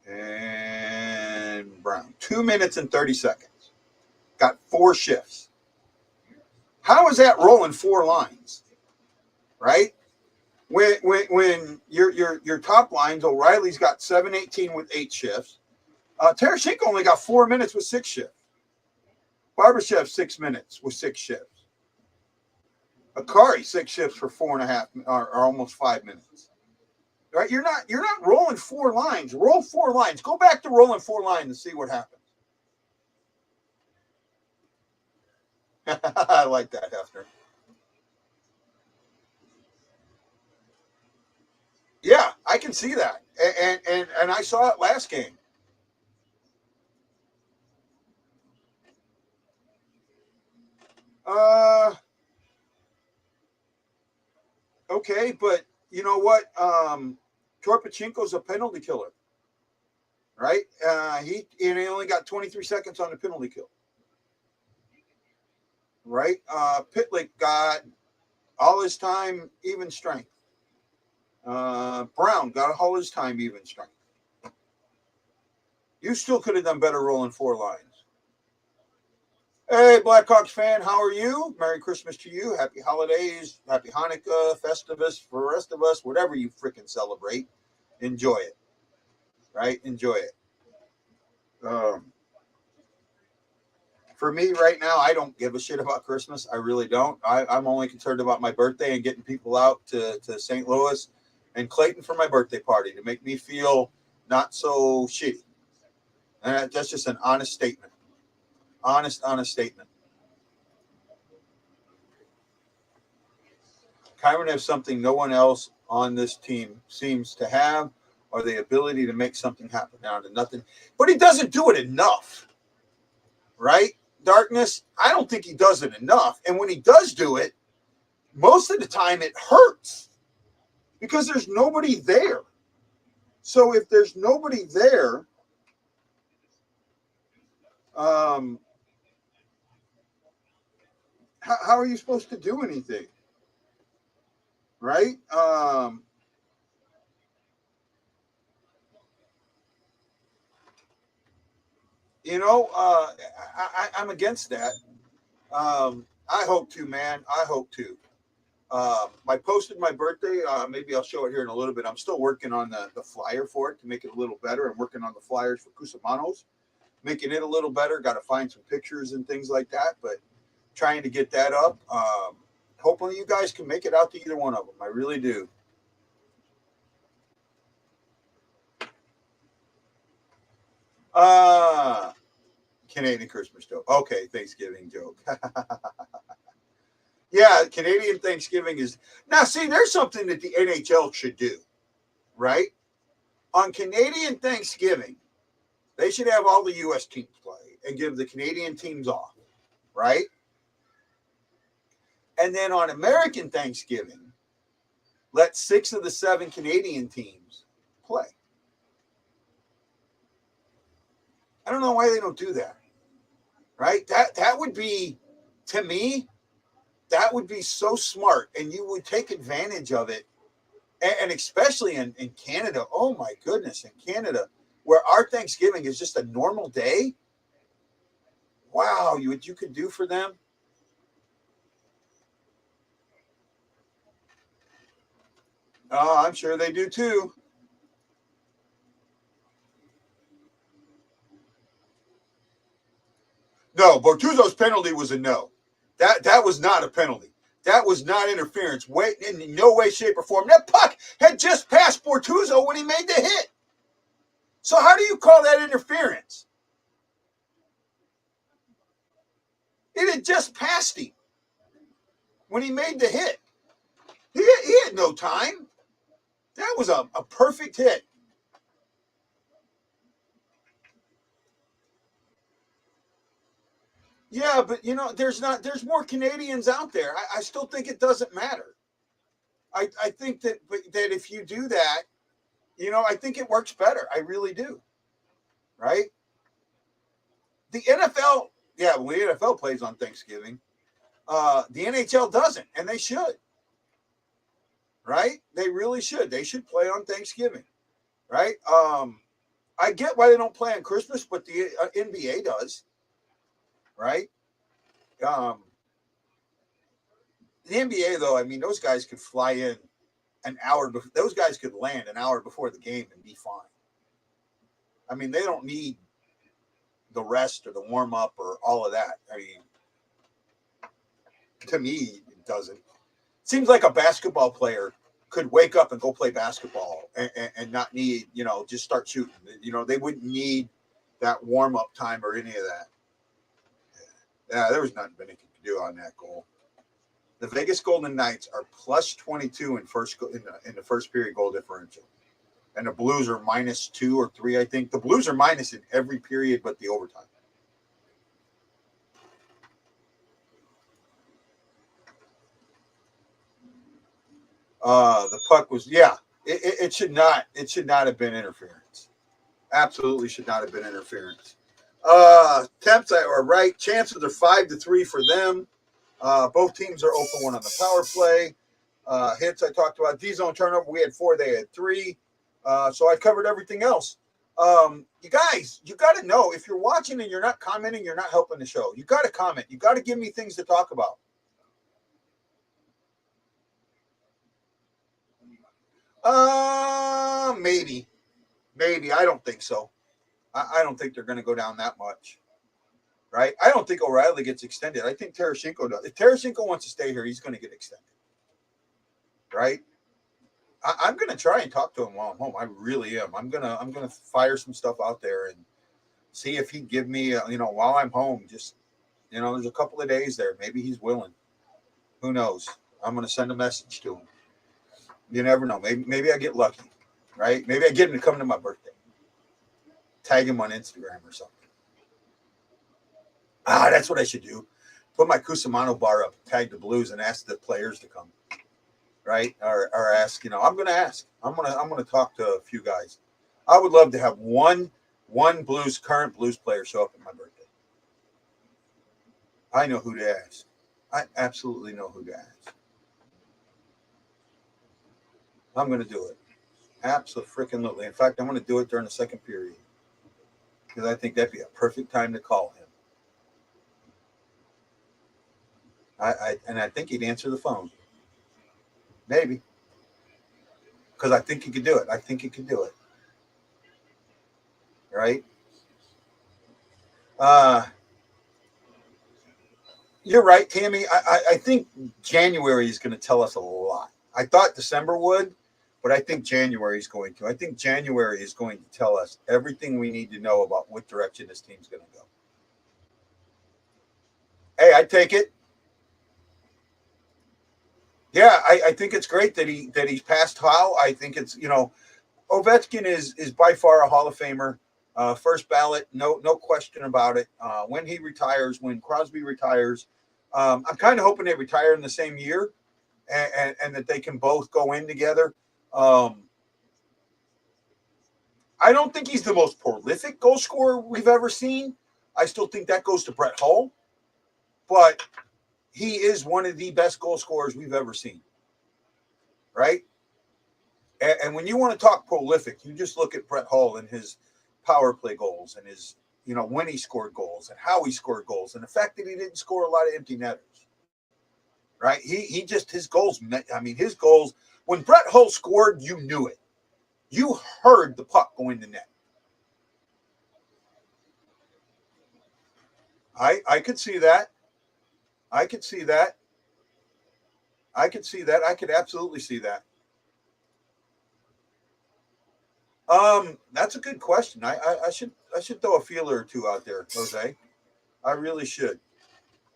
And Brown, 2 minutes and 30 seconds. Got 4 shifts. How is that rolling 4 lines? Right? When your top lines, O'Reilly's got 7:18 with 8 shifts. Tarasenko only got 4 minutes with 6 shifts. Barbashev 6 minutes with 6 shifts. Akari 6 shifts for 4.5 or almost 5 minutes. Right? You're not rolling 4 lines. Roll 4 lines. Go back to rolling 4 lines and see what happens. I like that, Hefner. Yeah, I can see that, and I saw it last game. Okay, but you know what? Torpachenko's a penalty killer, right? He only got 23 seconds on the penalty kill, right? Pitlick got all his time, even strength. Brown got all his time, even strength. You still could have done better rolling 4 lines. Hey, Blackhawks fan, how are you? Merry Christmas to you. Happy holidays. Happy Hanukkah, Festivus, for the rest of us, whatever you freaking celebrate. Enjoy it. Right? Enjoy it. For me right now, I don't give a shit about Christmas. I really don't. I'm only concerned about my birthday and getting people out to St. Louis and Clayton for my birthday party to make me feel not so shitty. And that's just an honest statement. Honest statement. Kyrou has something no one else on this team seems to have, or the ability to make something happen down to nothing. But he doesn't do it enough, right? Darkness, I don't think he does it enough. And when he does do it, most of the time it hurts because there's nobody there. So if there's nobody there, how are you supposed to do anything? Right? I'm against that. I hope to, man. I hope to. I posted my birthday. Maybe I'll show it here in a little bit. I'm still working on the flyer for it to make it a little better. I'm working on the flyers for Cusamanos, making it a little better. Got to find some pictures and things like that, but trying to get that up. Hopefully you guys can make it out to either one of them. I really do. Canadian Christmas joke. Okay, Thanksgiving joke. Yeah, Canadian Thanksgiving is now. See, there's something that the NHL should do, right? On Canadian Thanksgiving, they should have all the U.S. teams play and give the Canadian teams off, right? And then on American Thanksgiving, let 6 of the 7 Canadian teams play. I don't know why they don't do that, right? That would be, to me, that would be so smart, and you would take advantage of it. And especially in Canada, oh my goodness, in Canada, where our Thanksgiving is just a normal day. Wow, what you could do for them. Oh, I'm sure they do too. No, Bortuzzo's penalty was a no. That was not a penalty. That was not interference. Wait, in no way, shape, or form. That puck had just passed Bortuzzo when he made the hit. So how do you call that interference? It had just passed him when he made the hit. He had no time. That was a perfect hit. Yeah, but there's more Canadians out there. I still think it doesn't matter. I think that if you do that, I think it works better. I really do. Right? The NFL, yeah, well, the NFL plays on Thanksgiving. The NHL doesn't, and they should. Right? They really should. They should play on Thanksgiving. Right? I get why they don't play on Christmas, but the NBA does. Right? The NBA, though, I mean, those guys could fly in an hour. Those guys could land an hour before the game and be fine. I mean, they don't need the rest or the warm up or all of that. I mean, to me, it doesn't. Seems like a basketball player could wake up and go play basketball and not need, just start shooting. They wouldn't need that warm up time or any of that. Yeah, there was nothing Bennett could do on that goal. The Vegas Golden Knights are plus 22 in the first period goal differential, and the Blues are minus 2 or 3. I think the Blues are minus in every period but the overtime. The puck was, yeah. It should not have been interference. Absolutely should not have been interference. Temps are right. Chances are 5-3 for them. Both teams are 0-1 on the power play. Hits I talked about. D-zone turnover, we had 4, they had 3. So I covered everything else. You guys, you got to know, if you're watching and you're not commenting, you're not helping the show. You got to comment. You got to give me things to talk about. Maybe. I don't think so. I don't think they're going to go down that much. Right? I don't think O'Reilly gets extended. I think Tarasenko does. If Tarasenko wants to stay here, he's going to get extended. Right? I'm going to try and talk to him while I'm home. I really am. I'm gonna fire some stuff out there and see if he'd give me, while I'm home. Just, there's a couple of days there. Maybe he's willing. Who knows? I'm going to send a message to him. You never know. Maybe I get lucky. Right? Maybe I get him to come to my birthday. Tag him on Instagram or something. That's what I should do. Put my Cusimano bar up, tag the Blues, and ask the players to come. Right? Or ask, I'm going to ask. I'm going to talk to a few guys. I would love to have one current Blues player show up at my birthday. I know who to ask. I absolutely know who to ask. I'm going to do it. Absolutely. In fact, I'm going to do it during the second period because I think that'd be a perfect time to call him. And I think he'd answer the phone. Maybe. Because I think he could do it. I think he could do it. Right? Uh, you're right, Tammy. I think January is going to tell us a lot. I thought December would, but I think January is going to. I think January is going to tell us everything we need to know about what direction this team's going to go. Hey, I take it. Yeah, I think it's great that he's passed Howe. I think it's Ovechkin is by far a Hall of Famer, first ballot, no question about it. When he retires, when Crosby retires, I'm kind of hoping they retire in the same year, and that they can both go in together. I don't think he's the most prolific goal scorer we've ever seen. I still think that goes to Brett Hull, but he is one of the best goal scorers we've ever seen, right? And when you want to talk prolific, you just look at Brett Hull and his power play goals and his, when he scored goals and how he scored goals and the fact that he didn't score a lot of empty netters, right? He just, his goals, his goals, when Brett Hull scored, you knew it. You heard the puck go in the net. I could see that. I could see that. I could see that. I could absolutely see that. That's a good question. I should throw a feeler or two out there, Jose. I really should.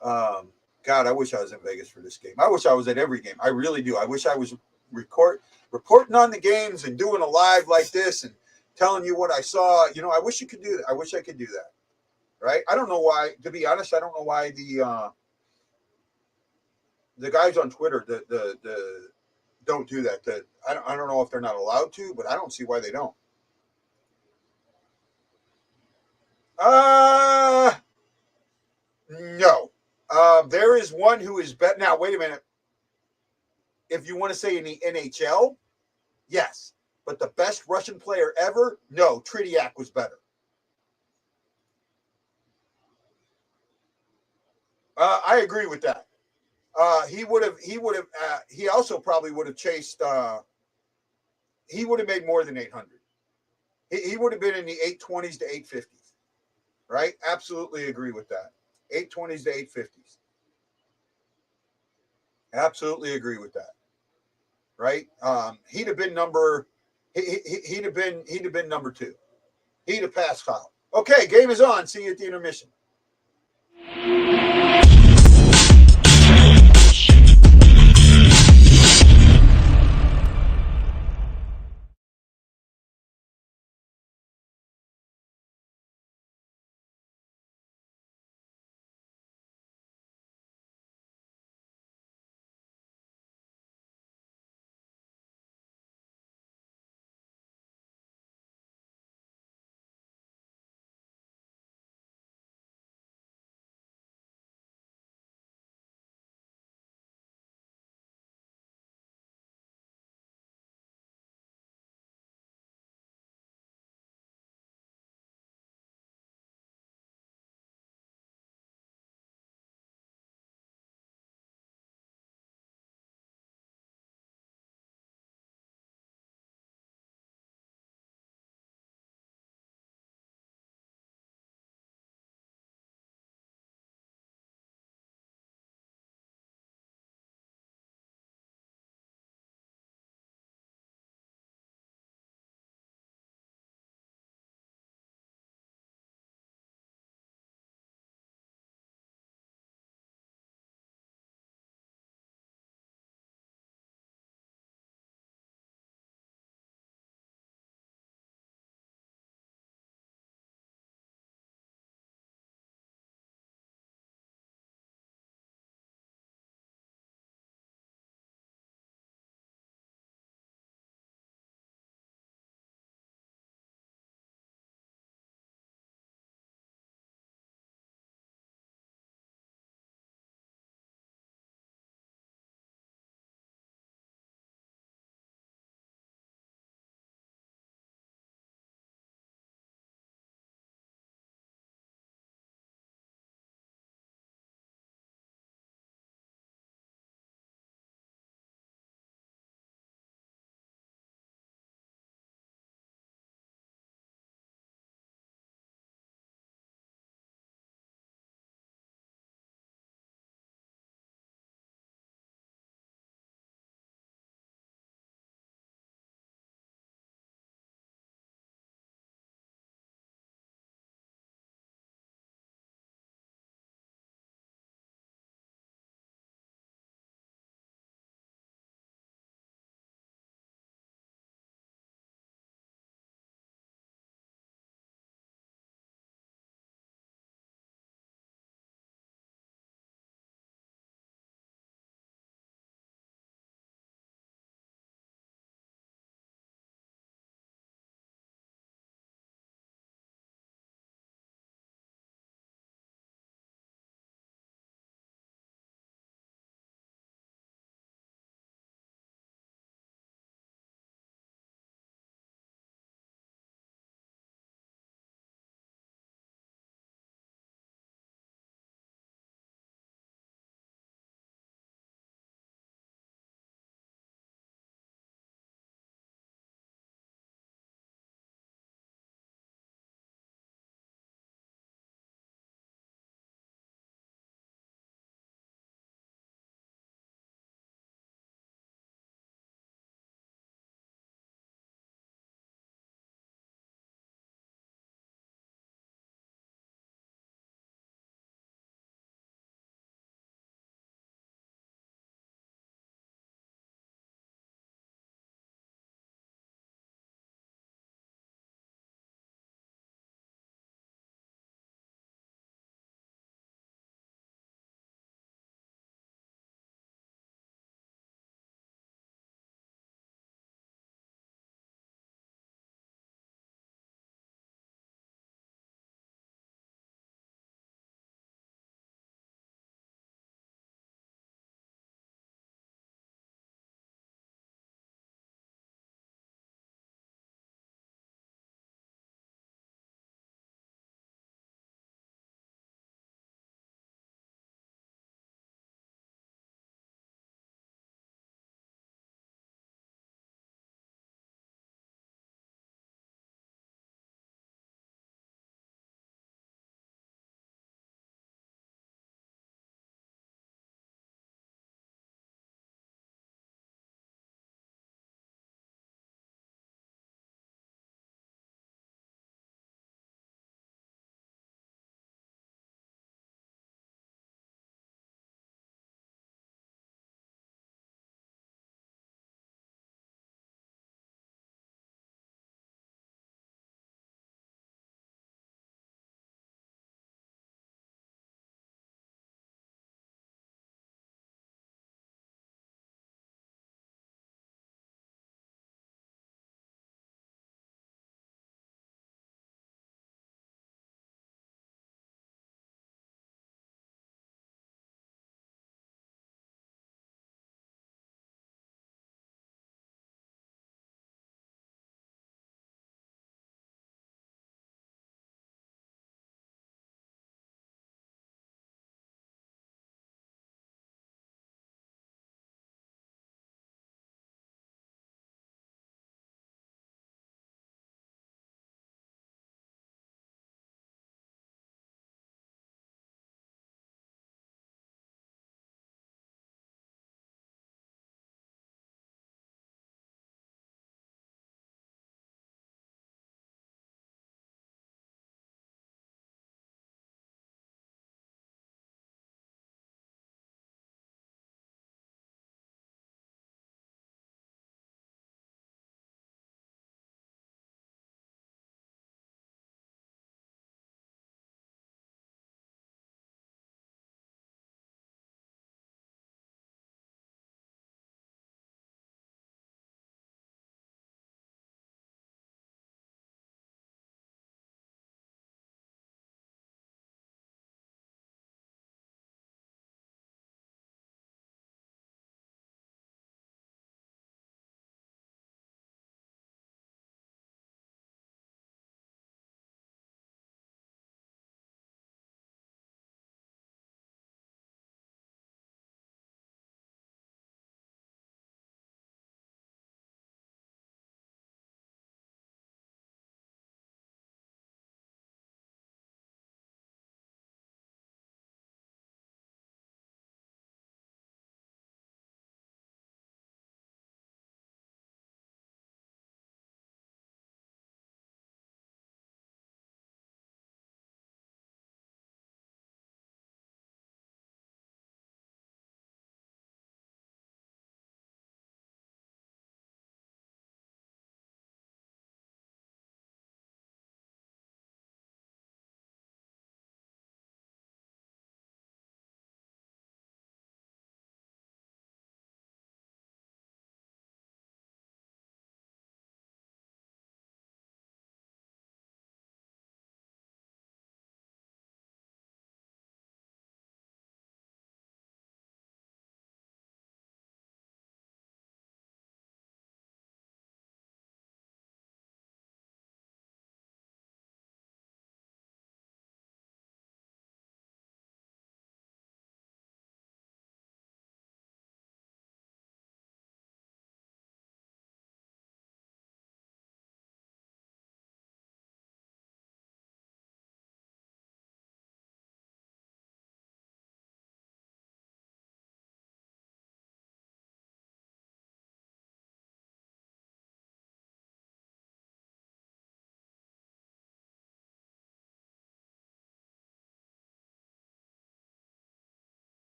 Um, God, I wish I was in Vegas for this game. I wish I was at every game. I really do. I wish I was reporting on the games and doing a live like this and telling you what I saw. I wish you could do that. I wish I could do that. Right? I don't know why. To be honest, I don't know why the guys on Twitter the don't do that. I don't know if they're not allowed to, but I don't see why they don't. Uh no. There is one who is bet. Now, wait a minute. If you want to say in the NHL, yes. But the best Russian player ever, no. Tritiak was better. I agree with that. He would have. He would have. He also probably would have chased. He would have made more than 800. He would have been in the 820s to 850s. Right? Absolutely agree with that. 820s to 850s. Absolutely agree with that. Right? He'd have been number. He'd have been number two. He'd have passed Kyle. Okay, game is on. See you at the intermission.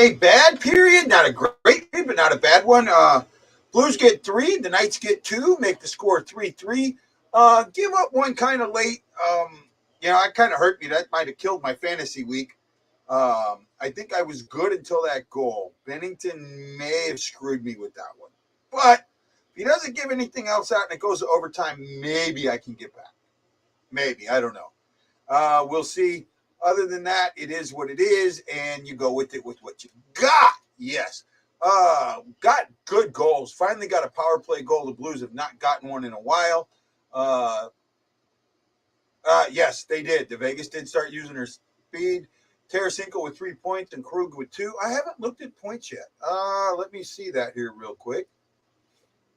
a bad period, not a great period, but not a bad one. Blues get 3, the Knights get 2, make the score 3-3. Give up one kind of late. It kind of hurt me. That might have killed my fantasy week. I think I was good until that goal. Bennington may have screwed me with that one. But if he doesn't give anything else out and it goes to overtime, maybe I can get back. Maybe. I don't know. We'll see. Other than that, it is what it is, and you go with it with what you got. Yes. Got good goals. Finally got a power play goal. The Blues have not gotten one in a while. Yes, they did. The Vegas did start using their speed. Tarasenko with 3 points and Krug with 2. I haven't looked at points yet. Let me see that here real quick.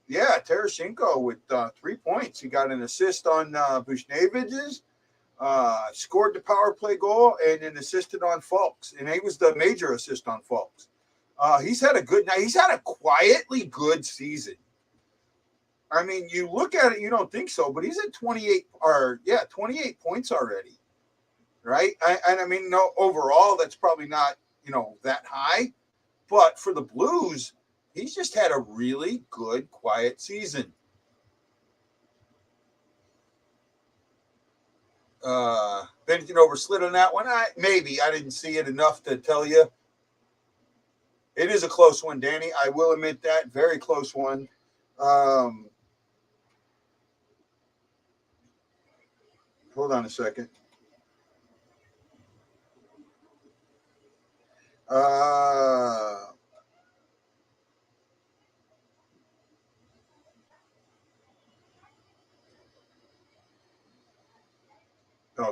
Yeah, Tarasenko with 3 points. He got an assist on Buchnevich's, scored the power play goal, and then assisted on Fulks. And he was the major assist on Fulks. He's had a good night. He's had a quietly good season. I mean, you look at it, you don't think so, but he's at 28 points already. Right? I mean, no, overall, that's probably not, that high. But for the Blues, he's just had a really good, quiet season. Bennington overslid on that one. Maybe. I didn't see it enough to tell you. It is a close one, Danny. I will admit that. Very close one. Hold on a second.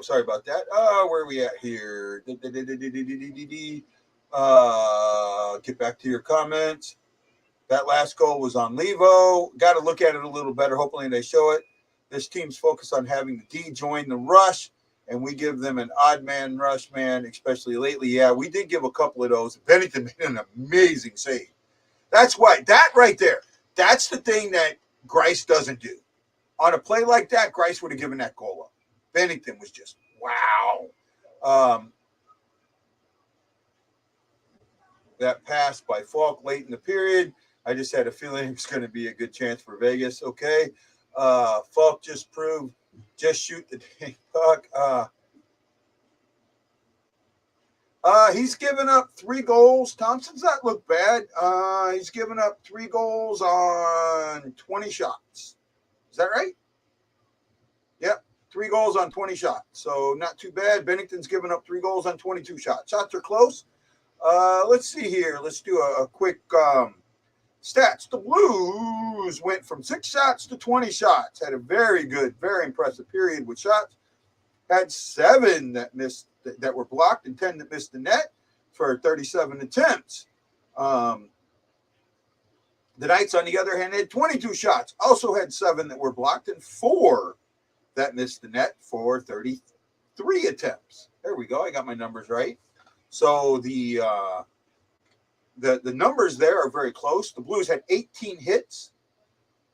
Sorry about that. Where are we at here? Get back to your comments. That last goal was on Levo. Got to look at it a little better. Hopefully they show it. This team's focused on having the D join the rush, and we give them an odd man rush man, especially lately. Yeah, we did give a couple of those. Bennington made an amazing save. That's why, that right there, that's the thing that Greiss doesn't do. On a play like that, Greiss would have given that goal up. Bennington was just, wow. That pass by Falk late in the period, I just had a feeling it was going to be a good chance for Vegas. Okay. Falk just proved, just shoot the dang puck. He's given up 3 goals. Thompson's not looked bad. He's given up 3 goals on 20 shots. Is that right? Yep. 3 goals on 20 shots. So not too bad. Bennington's given up 3 goals on 22 shots. Shots are close. Let's see here. Let's do a quick stats. The Blues went from 6 shots to 20 shots. Had a very good, very impressive period with shots. Had 7 that missed, that were blocked, and 10 that missed the net for 37 attempts. The Knights, on the other hand, had 22 shots. Also had 7 that were blocked and 4 that missed the net for 33 attempts. There we go. I got my numbers right. So the numbers there are very close. The Blues had 18 hits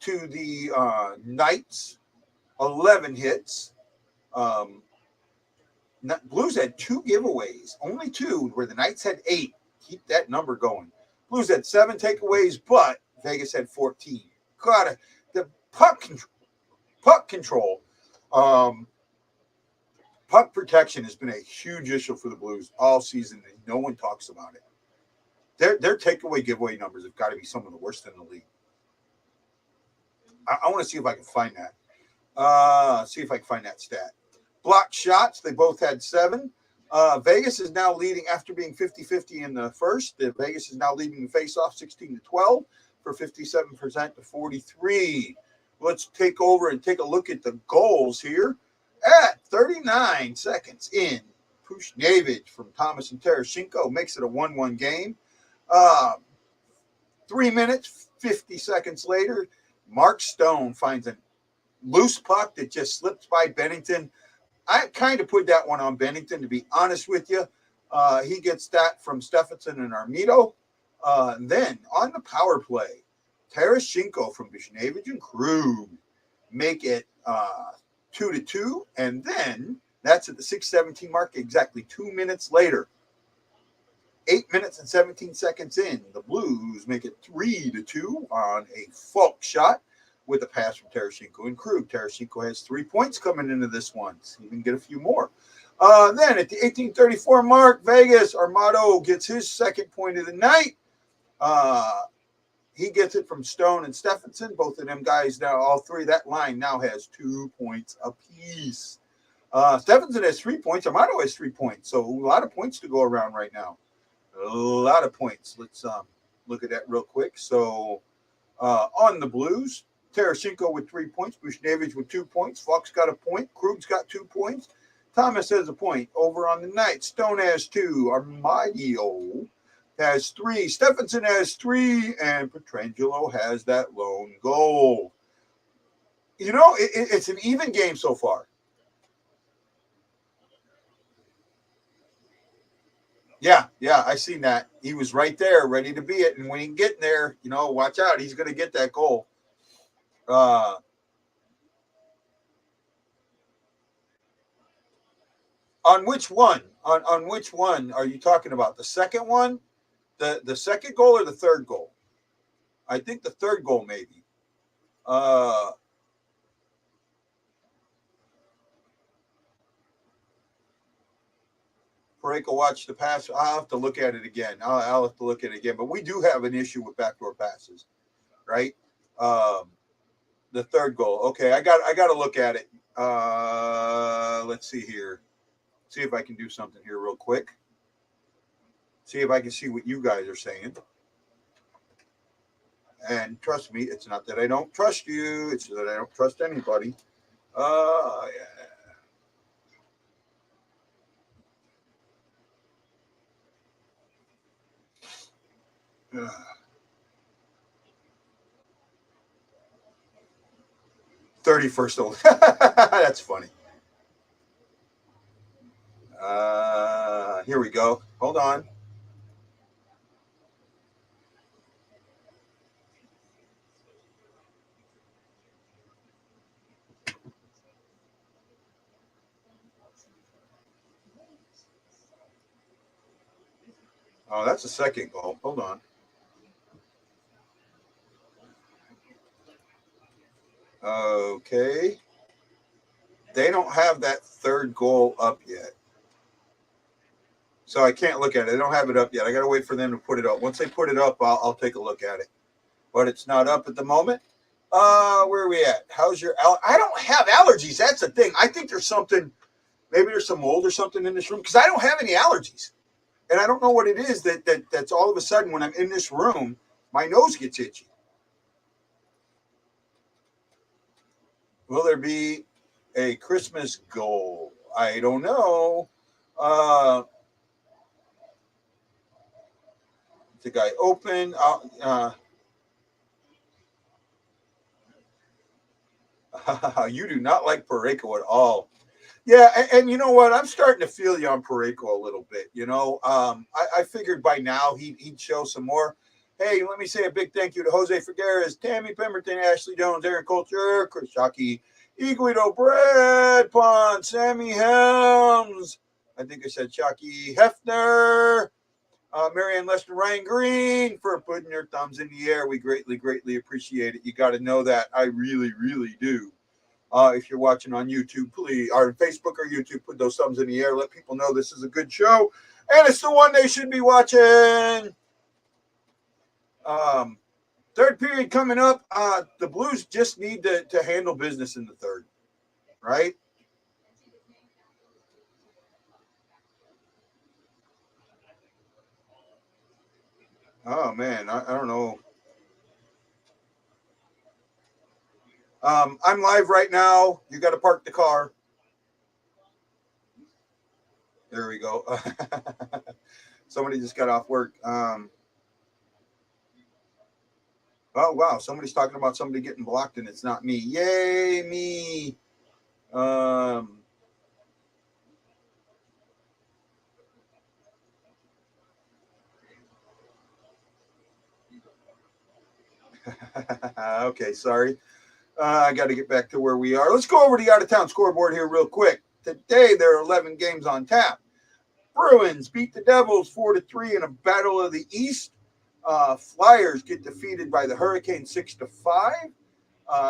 to the Knights, 11 hits. Blues had 2 giveaways, only 2, where the Knights had 8. Keep that number going. Blues had 7 takeaways, but Vegas had 14. God, the puck control, puck protection has been a huge issue for the Blues all season, and no one talks about it. Their takeaway giveaway numbers have got to be some of the worst in the league. I want to see if I can find that. See if I can find that stat. Blocked shots, they both had 7. Vegas is now leading after being 50-50 in the first. Vegas is now leading the face-off 16-12 for 57% to 43. Let's take over and take a look at the goals here. At 39 seconds in, Buchnevich from Thomas and Tarasenko makes it a 1-1 game. 3 minutes, 50 seconds later, Mark Stone finds a loose puck that just slips by Bennington. I kind of put that one on Bennington, to be honest with you. He gets that from Stephenson and Armito. Then on the power play, Tarasenko from Buchnevich and Krug make it 2-2. And then that's at the 6:17 mark, exactly 2 minutes later. 8 minutes and 17 seconds in, the Blues make it 3-2 on a Falk shot with a pass from Tarasenko and Kyrou. Tarasenko has 3 points coming into this one. So he can get a few more. Then at the 18:34 mark, Vegas Armado gets his second point of the night. He gets it from Stone and Stephenson. Both of them guys now, all three, that line now has 2 points apiece. Stephenson has 3 points. Armado has 3 points. So a lot of points to go around right now. A lot of points. Let's look at that real quick. So on the Blues, Tarasenko with 3 points. Buchnevich with 2 points. Fox got a point. Krug's got 2 points. Thomas has a point. Over on the night, Stone has 2. Armadio has 3. Stephenson has 3. And Pietrangelo has that lone goal. You know, it's an even game so far. Yeah, I seen that. He was right there, ready to be it. And when he get there, you know, watch out. He's going to get that goal. On which one? On which one are you talking about? The second one? The second goal or the third goal? I think the third goal, maybe. Parayko watched the pass. I'll have to look at it again. I'll have to look at it again. But we do have an issue with backdoor passes, right? The third goal. Okay, I got to look at it. Let's see here. See if I can do something here real quick. See if I can see what you guys are saying. And trust me, it's not that I don't trust you. It's that I don't trust anybody. Yeah. 31st old. That's funny. Here we go. Hold on. Oh, that's the second goal. Hold on. Okay. They don't have that third goal up yet. So I can't look at it. They don't have it up yet. I got to wait for them to put it up. Once they put it up, I'll take a look at it. But it's not up at the moment. Where are we at? How's your I don't have allergies. That's the thing. I think there's something, maybe there's some mold or something in this room because I don't have any allergies. And I don't know what it is that's all of a sudden when I'm in this room, my nose gets itchy. Will there be a Christmas goal? I don't know. The guy open. You do not like Parayko at all. Yeah, and you know what? I'm starting to feel you on Parayko a little bit. You know, I figured by now he'd show some more. Hey, let me say a big thank you to Jose Figueres, Tammy Pemberton, Ashley Jones, Aaron Coulter, Chris Shockey, Iguido, Brad Pond, Sammy Helms. I think I said Shockey, Hefner, Marianne Lester, Ryan Green for putting your thumbs in the air. We greatly, greatly appreciate it. You got to know that. I really, really do. If you're watching on YouTube, please, or Facebook or YouTube, put those thumbs in the air. Let people know this is a good show. And it's the one they should be watching. Third period coming up. The Blues just need to handle business in the third, right? Oh, man, I don't know. I'm live right now. You got to park the car. There we go. Somebody just got off work. Oh, wow. Somebody's talking about somebody getting blocked and it's not me. Yay, me. Okay, sorry. I got to get back to where we are. Let's go over the out-of-town scoreboard here real quick. Today, there are 11 games on tap. Bruins beat the Devils 4-3 in a battle of the East. Flyers get defeated by the Hurricanes 6-5.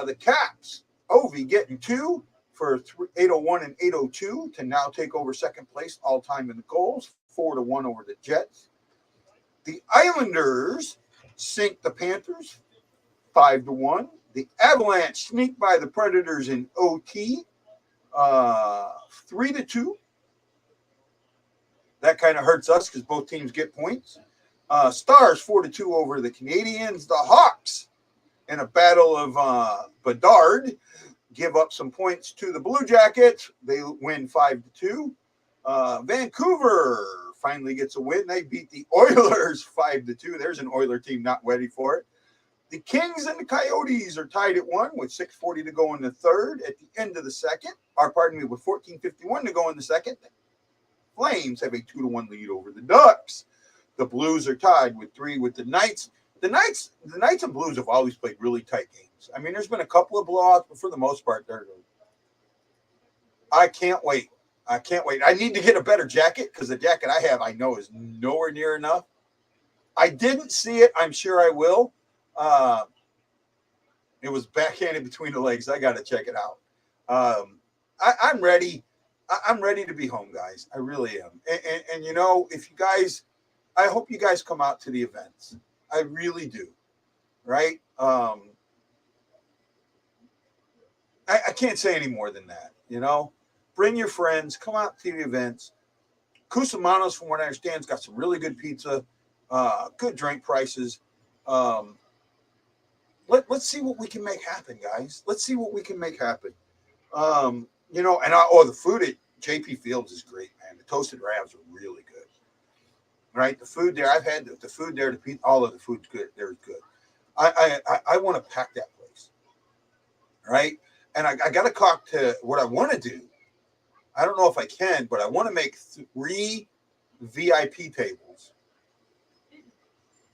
The Caps, Ovi getting 2 for 801 and 802 to now take over second place all time in the goals, 4-1 over the Jets. The Islanders sink the Panthers 5-1. The Avalanche sneak by the Predators in OT 3-2. That kind of hurts us because both teams get points. Stars 4-2 over the Canadiens. The Hawks, in a battle of Bedard, give up some points to the Blue Jackets. They win 5-2. Vancouver finally gets a win. They beat the Oilers 5-2. There's an Oiler team not ready for it. The Kings and the Coyotes are tied at 1 with 6:40 to go in the third. At the end of the second, with 14:51 to go in the second, the Flames have a 2-1 lead over the Ducks. The Blues are tied with 3 with the Knights. The Knights and Blues have always played really tight games. I mean, there's been a couple of blowouts, but for the most part, I can't wait. I need to get a better jacket because the jacket I have, I know, is nowhere near enough. I didn't see it. I'm sure I will. It was backhanded between the legs. I got to check it out. I'm ready. I'm ready to be home, guys. I really am. And you know, if you guys, I hope you guys come out to the events. I really do. Right? I can't say any more than that. You know, bring your friends, come out to the events. Cusimano's, from what I understand, has got some really good pizza, good drink prices. Let's see what we can make happen, guys. Let's see what we can make happen. You know, and the food at JP Fields is great, man. The toasted rams are really good. Right? The food there, I've had the food there. All of the food's good. They're good. I want to pack that place. Right? And I got to talk to what I want to do. I don't know if I can, but I want to make 3 VIP tables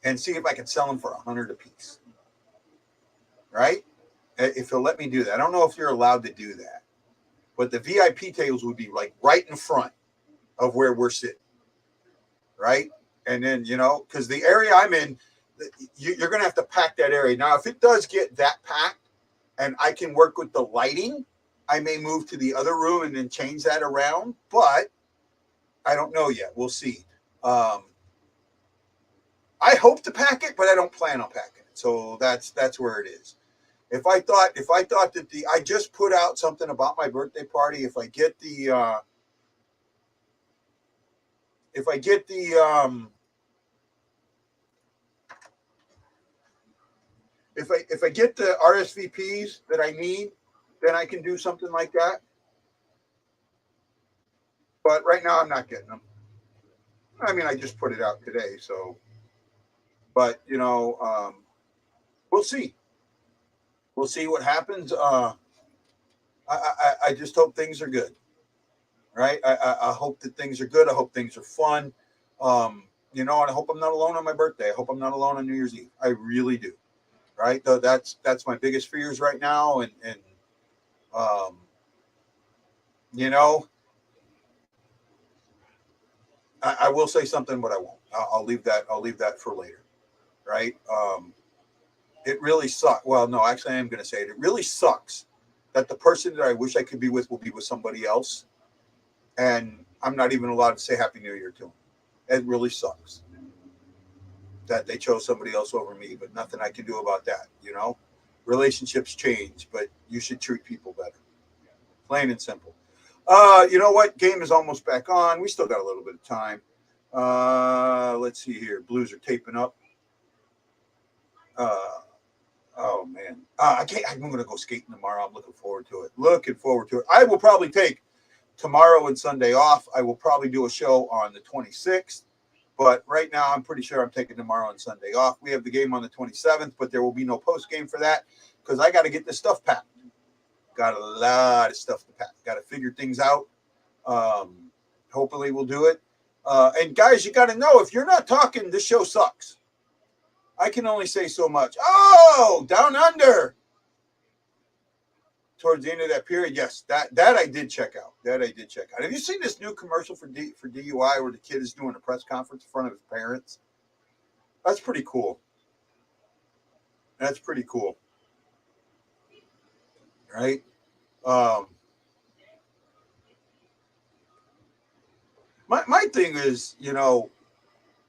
and see if I can sell them for $100 a piece. Right? If he'll let me do that. I don't know if you're allowed to do that. But the VIP tables would be like right in front of where we're sitting. Right? And then, you know, because the area I'm in, you're going to have to pack that area. Now, if it does get that packed and I can work with the lighting, I may move to the other room and then change that around. But I don't know yet. We'll see. I hope to pack it, but I don't plan on packing it. So that's where it is. If I thought that I just put out something about my birthday party, if I get the RSVPs that I need, then I can do something like that. But right now I'm not getting them. I mean, I just put it out today, so. But you know, we'll see. We'll see what happens. I just hope things are good, right? I hope that things are good. I hope things are fun. You know, and I hope I'm not alone on my birthday. I hope I'm not alone on New Year's Eve. I really do, right? Though that's my biggest fears right now. And you know, I will say something, but I won't. I'll leave that for later, right? It really sucks. Well, no, actually, I am going to say it. It really sucks that the person that I wish I could be with will be with somebody else. And I'm not even allowed to say Happy New Year to them. It really sucks that they chose somebody else over me, but nothing I can do about that. You know, relationships change, but you should treat people better. Plain and simple. You know what? Game is almost back on. We still got a little bit of time. Let's see here. Blues are taping up. Oh man, I'm going to go skating tomorrow. I'm looking forward to it. I will probably take tomorrow and Sunday off. I will probably do a show on the 26th, but right now I'm pretty sure I'm taking tomorrow and Sunday off. We have the game on the 27th, but there will be no post game for that because I got to get this stuff packed. Got a lot of stuff to pack. Got to figure things out. Hopefully we'll do it. And guys, you got to know, if you're not talking, this show sucks. I can only say so much. Oh, down under. towards the end of that period, yes, that I did check out. That I did check out. Have you seen this new commercial for DUI where the kid is doing a press conference in front of his parents? That's pretty cool. That's pretty cool. Right? My thing is,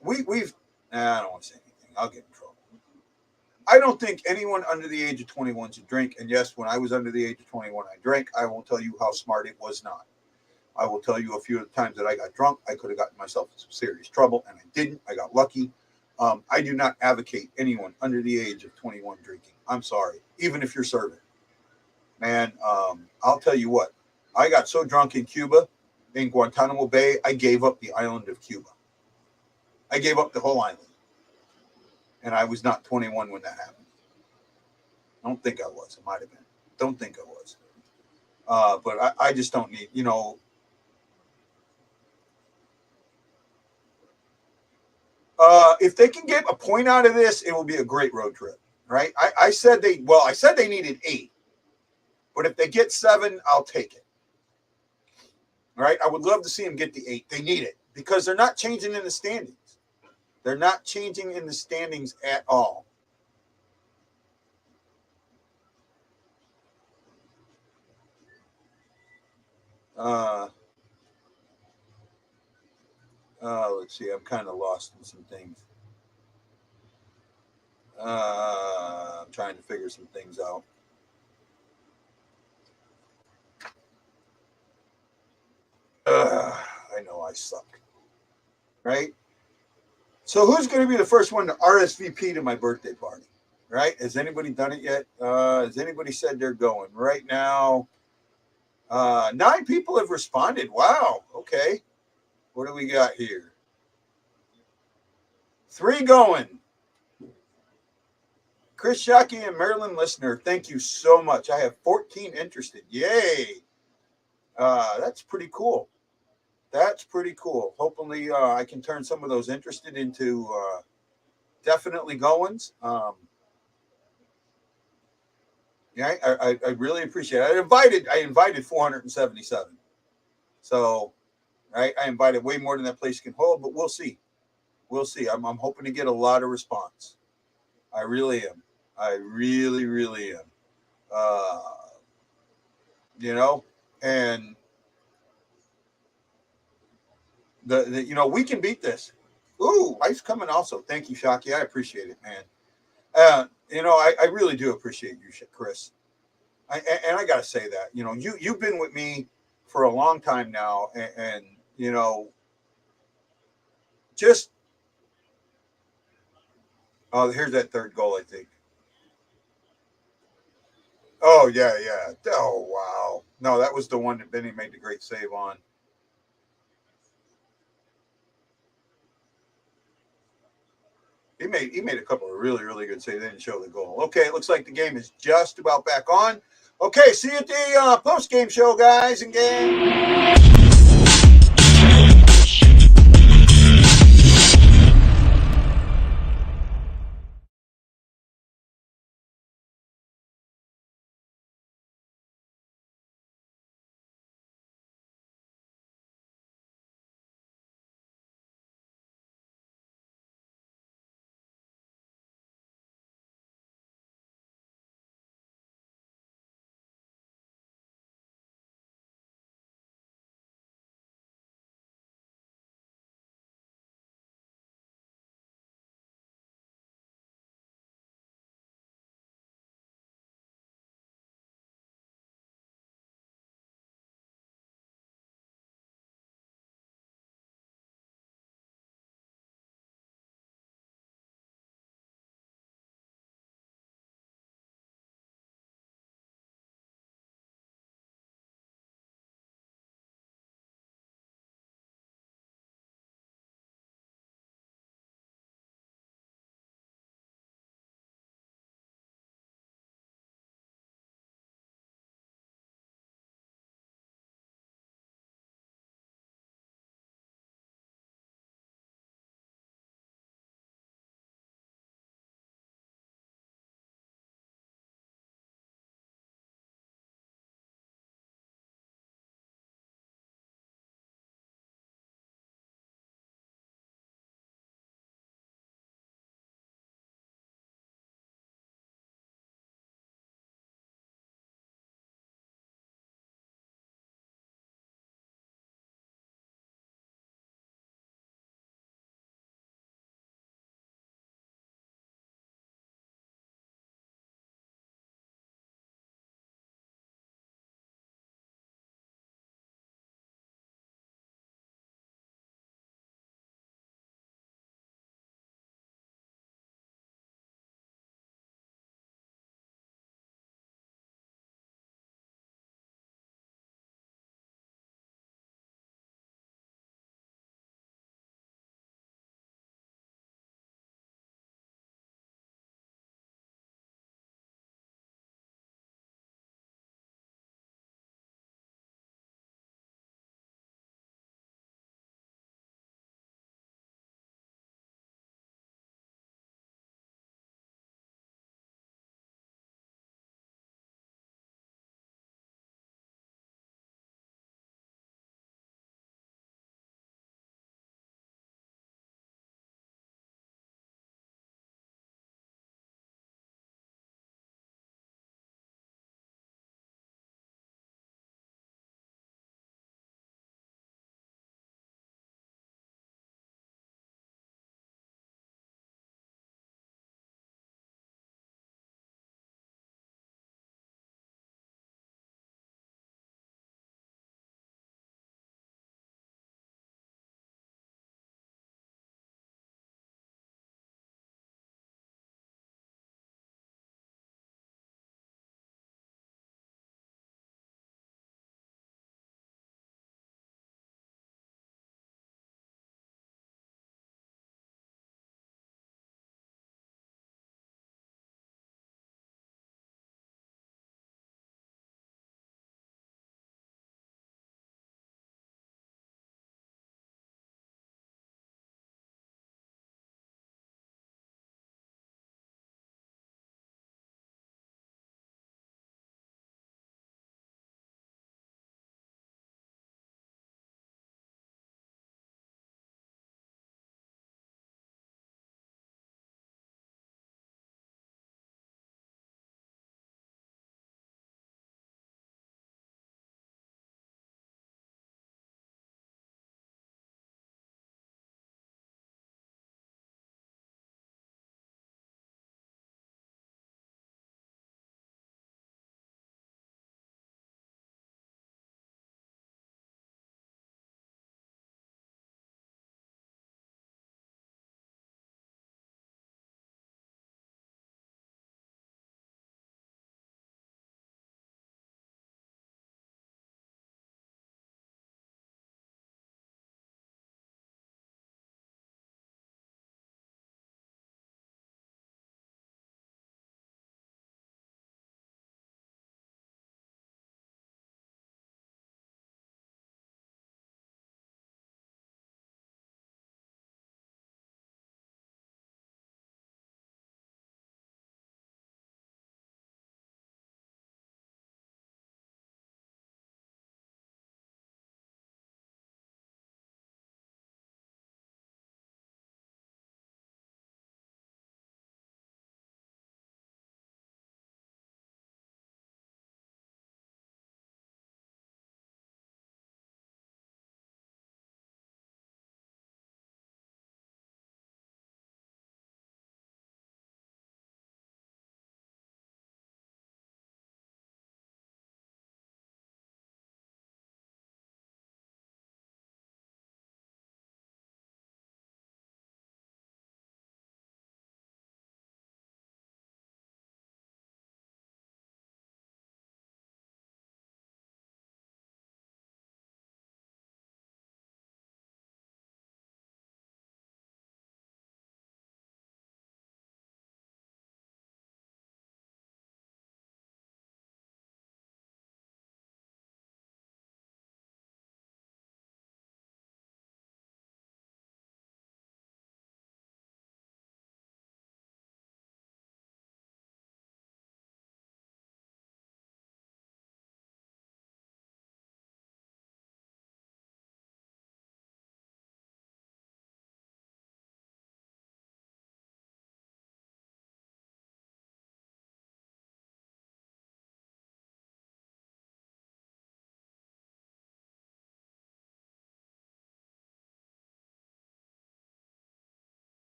we've I don't want to say anything. I'll get in trouble. I don't think anyone under the age of 21 should drink. And yes, when I was under the age of 21, I drank. I won't tell you how smart it was not. I will tell you a few of the times that I got drunk. I could have gotten myself in some serious trouble, and I didn't. I got lucky. I do not advocate anyone under the age of 21 drinking. I'm sorry. Even if you're serving. Man, I'll tell you what. I got so drunk in Cuba, in Guantanamo Bay, I gave up the island of Cuba. I gave up the whole island. And I was not 21 when that happened. I don't think I was. It might have been. Don't think I was. But I just don't need, if they can get a point out of this, it will be a great road trip, right? I said they needed 8. But if they get 7, I'll take it. Right? I would love to see them get the 8. They need it because they're not changing in the standings. They're not changing in the standings at all. Let's see. I'm kind of lost in some things. I'm trying to figure some things out. I know I suck. Right? So who's going to be the first one to RSVP to my birthday party? Right? Has anybody done it yet? Has anybody said they're going? Right now, 9 people have responded. Wow. Okay. What do we got here? 3 going. Chris Shockey and Maryland listener, thank you so much. I have 14 interested. Yay. That's pretty cool. That's pretty cool. Hopefully, I can turn some of those interested into definitely goings. Yeah, I really appreciate it. I invited 477. So, right, I invited way more than that place can hold, but we'll see. We'll see. I'm hoping to get a lot of response. I really am. I really, really am. And we can beat this. Ooh, ice coming also. Thank you, Shockey. I appreciate it, man. I really do appreciate you, Chris. And I got to say that, you've been with me for a long time now. And just, here's that third goal, I think. Oh, yeah, yeah. Oh, wow. No, that was the one that Benny made the great save on. He made a couple of really, really good saves. They didn't show the goal. Okay, it looks like the game is just about back on. Okay, see you at the post-game show, guys and gang.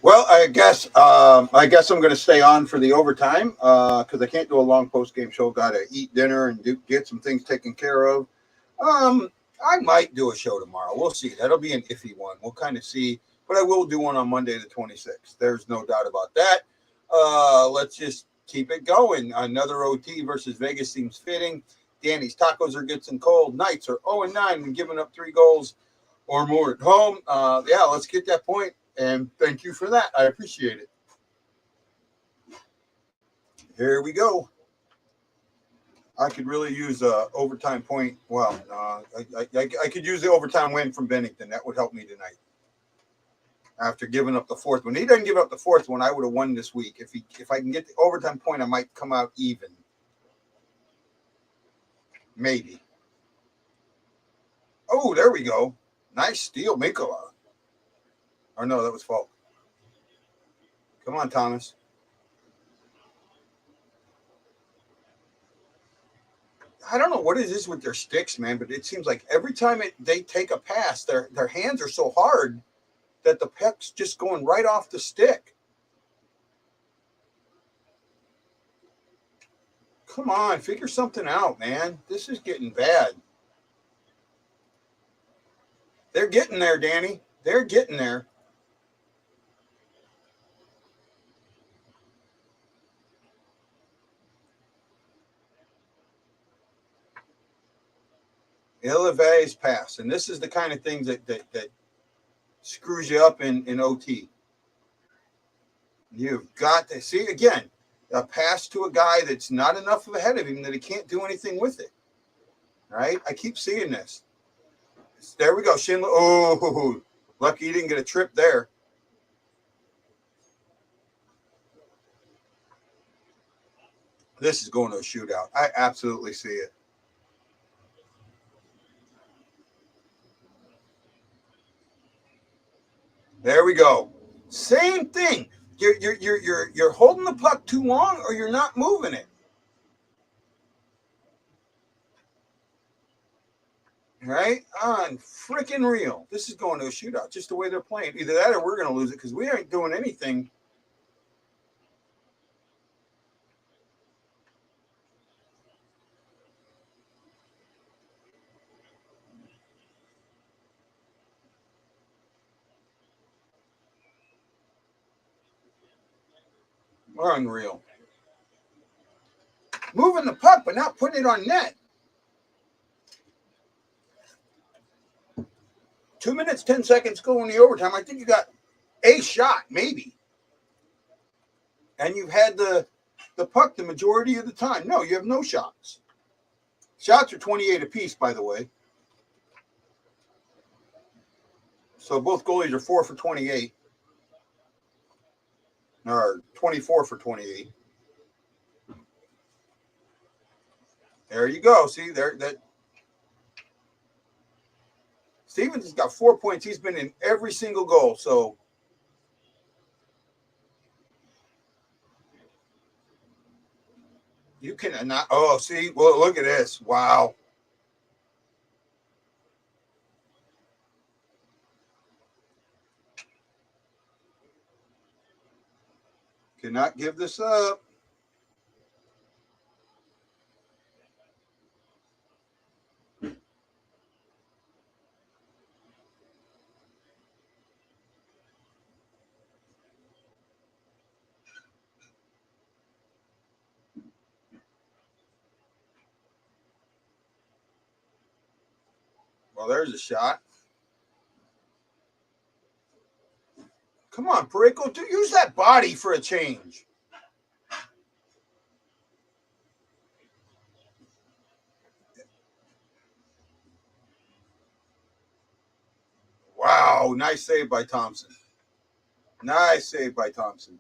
Well, I guess I'm going to stay on for the overtime because I can't do a long post game show. Got to eat dinner and get some things taken care of. Um, I might do a show tomorrow. We'll see. That'll be an iffy one. We'll kind of see, but I will do one on Monday the 26th. There's no doubt about that. Let's just keep it going. Another OT versus Vegas seems fitting. Danny's Tacos are getting cold. Knights are 0-9 and giving up 3 goals or more at home. Yeah, let's get that point. And thank you for that. I appreciate it. Here we go. I could really use a overtime point. Well, I could use the overtime win from Bennington. That would help me tonight. After giving up the fourth one, he doesn't give up the fourth one. I would have won this week. If I can get the overtime point, I might come out even. Maybe. Oh, there we go. Nice steal, Mikola. Or no, that was Falk. Come on, Thomas. I don't know what it is with their sticks, man, but it seems like every time they take a pass, their hands are so hard that the puck's just going right off the stick. Come on, figure something out, man. This is getting bad. They're getting there, Danny. They're getting there. Eleve's pass. And this is the kind of things that screws you up in OT. You've got to see again a pass to a guy that's not enough ahead of him that he can't do anything with it. Right? I keep seeing this. There we go. Schindler. Oh, lucky he didn't get a trip there. This is going to a shootout. I absolutely see it. There we go. Same thing. You're holding the puck too long, or you're not moving it. Right? On freaking real. This is going to a shootout, just the way they're playing. Either that or we're going to lose it because we ain't doing anything. We're unreal. Moving the puck, but not putting it on net. 2 minutes, 10 seconds go in the overtime. I think you got a shot, maybe. And you've had the puck the majority of the time. No, you have no shots. Shots are 28 apiece, by the way. So both goalies are 4 for 28. Or 24 for 28. There you go. See, there that Stevens has got 4 points. He's been in every single goal. So you can not. Oh, see, well, look at this. Wow. Cannot give this up. Well, there's a shot. Come on, Perico, use that body for a change. Wow, nice save by Thompson. Nice save by Thompson.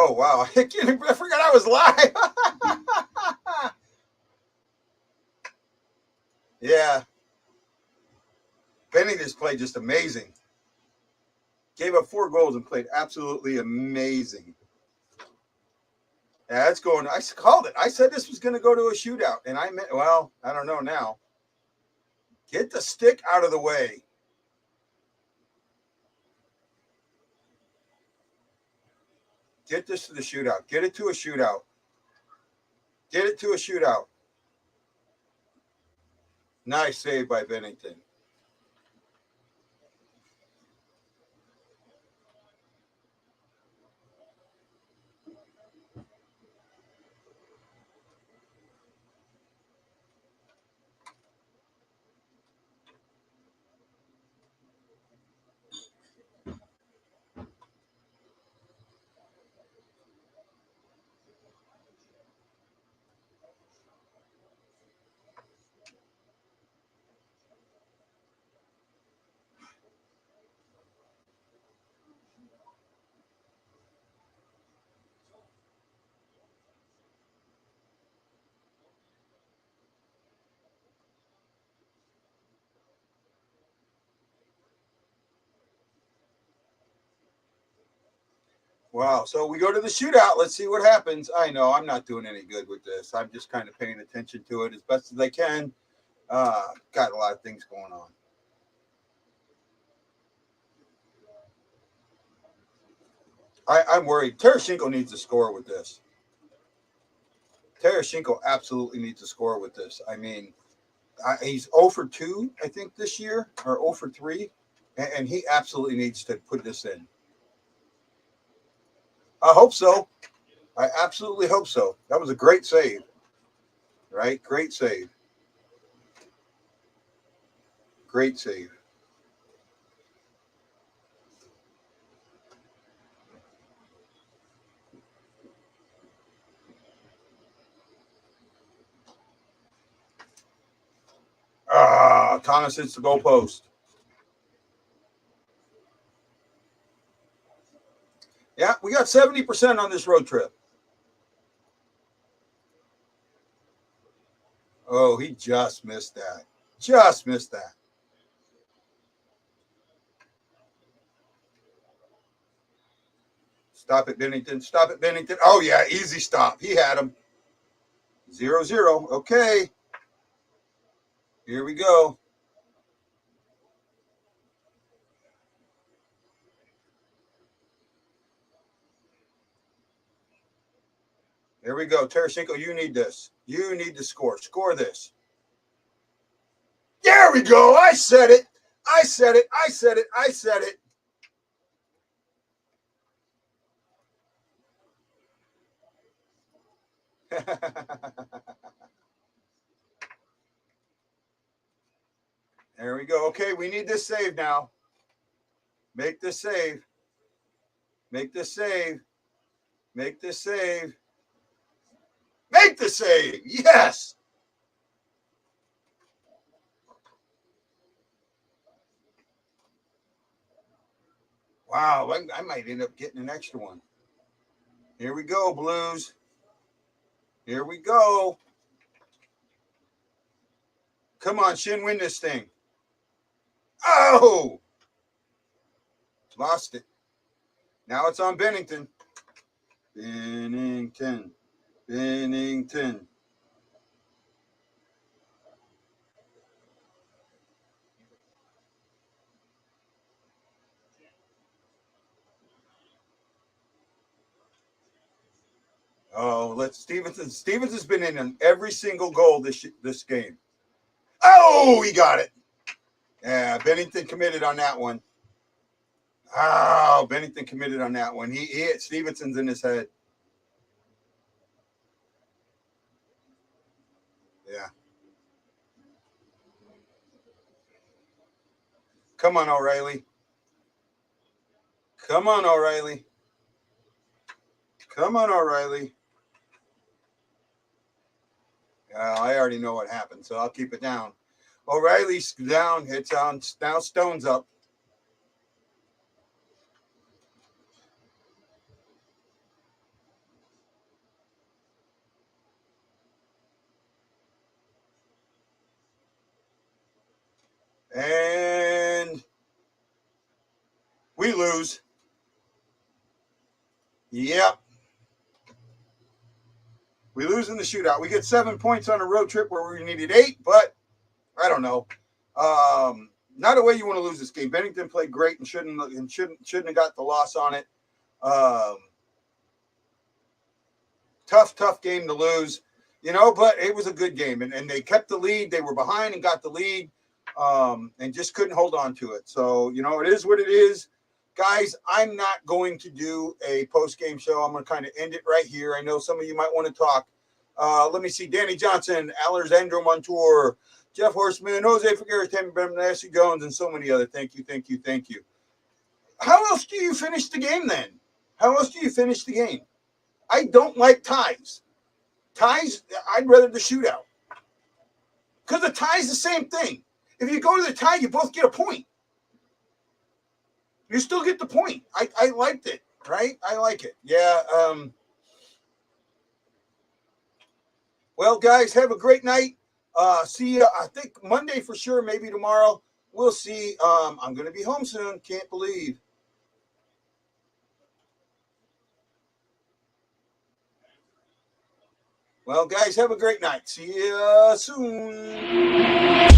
Oh, wow. I forgot I was live. Yeah. Benny just played just amazing. Gave up 4 goals and played absolutely amazing. Yeah, that's going. I called it. I said this was going to go to a shootout, and I meant, well, I don't know now. Get the stick out of the way. Get this to the shootout. Get it to a shootout. Get it to a shootout. Nice save by Bennington. Wow. So we go to the shootout. Let's see what happens. I know I'm not doing any good with this. I'm just kind of paying attention to it as best as I can. Got a lot of things going on. I'm worried. Tarasenko needs to score with this. Tarasenko absolutely needs to score with this. I mean, he's 0 for 2, I think, this year, or 0 for 3, and he absolutely needs to put this in. I hope so. I absolutely hope so. That was a great save, right? Great save. Great save. Thomas hits the goalpost. Yeah, we got 70% on this road trip. Oh, he just missed that. Just missed that. Stop it, Bennington. Stop it, Bennington. Oh, yeah, easy stop. He had him. 0-0. Okay. Here we go. Here we go. Tarasenko, you need this. You need to score. Score this. There we go. I said it. I said it. I said it. I said it. There we go. Okay, we need this save now. Make this save. Make this save. Make this save. Make the save. Yes. Wow, I might end up getting an extra one. Here we go, Blues. Here we go. Come on, Shin, win this thing. Oh! Lost it. Now it's on Bennington. Bennington. Bennington. Oh, Stevenson's been in every single goal this game. Oh, he got it. Yeah, Bennington committed on that one. Oh, Bennington committed on that one. He hit Stevenson's in his head. Yeah. Come on, O'Reilly. Come on, O'Reilly. Come on, O'Reilly. I already know what happened, so I'll keep it down. O'Reilly's down. It's on. Now Stone's up. And we lose. Yep. We lose in the shootout. We get 7 points on a road trip where we needed 8, but I don't know. Not a way you want to lose this game. Bennington played great and shouldn't have got the loss on it. Tough game to lose, but it was a good game. And they kept the lead. They were behind and got the lead and just couldn't hold on to it. So, it is what it is. Guys, I'm not going to do a post-game show. I'm going to kind of end it right here. I know some of you might want to talk. Let me see. Danny Johnson, Alexandro Montour, Jeff Horseman, Jose Figueroa, Tammy Bem, Nancy Jones, and so many other. Thank you. How else do you finish the game then? How else do you finish the game? I don't like ties. Ties, I'd rather the shootout. Because the tie is the same thing. If you go to the tie, you both get a point. You still get the point. I liked it, right? I like it. Yeah. Well, guys, have a great night. See you, I think Monday for sure, maybe tomorrow. We'll see. I'm going to be home soon. Can't believe. Well, guys, have a great night. See you soon.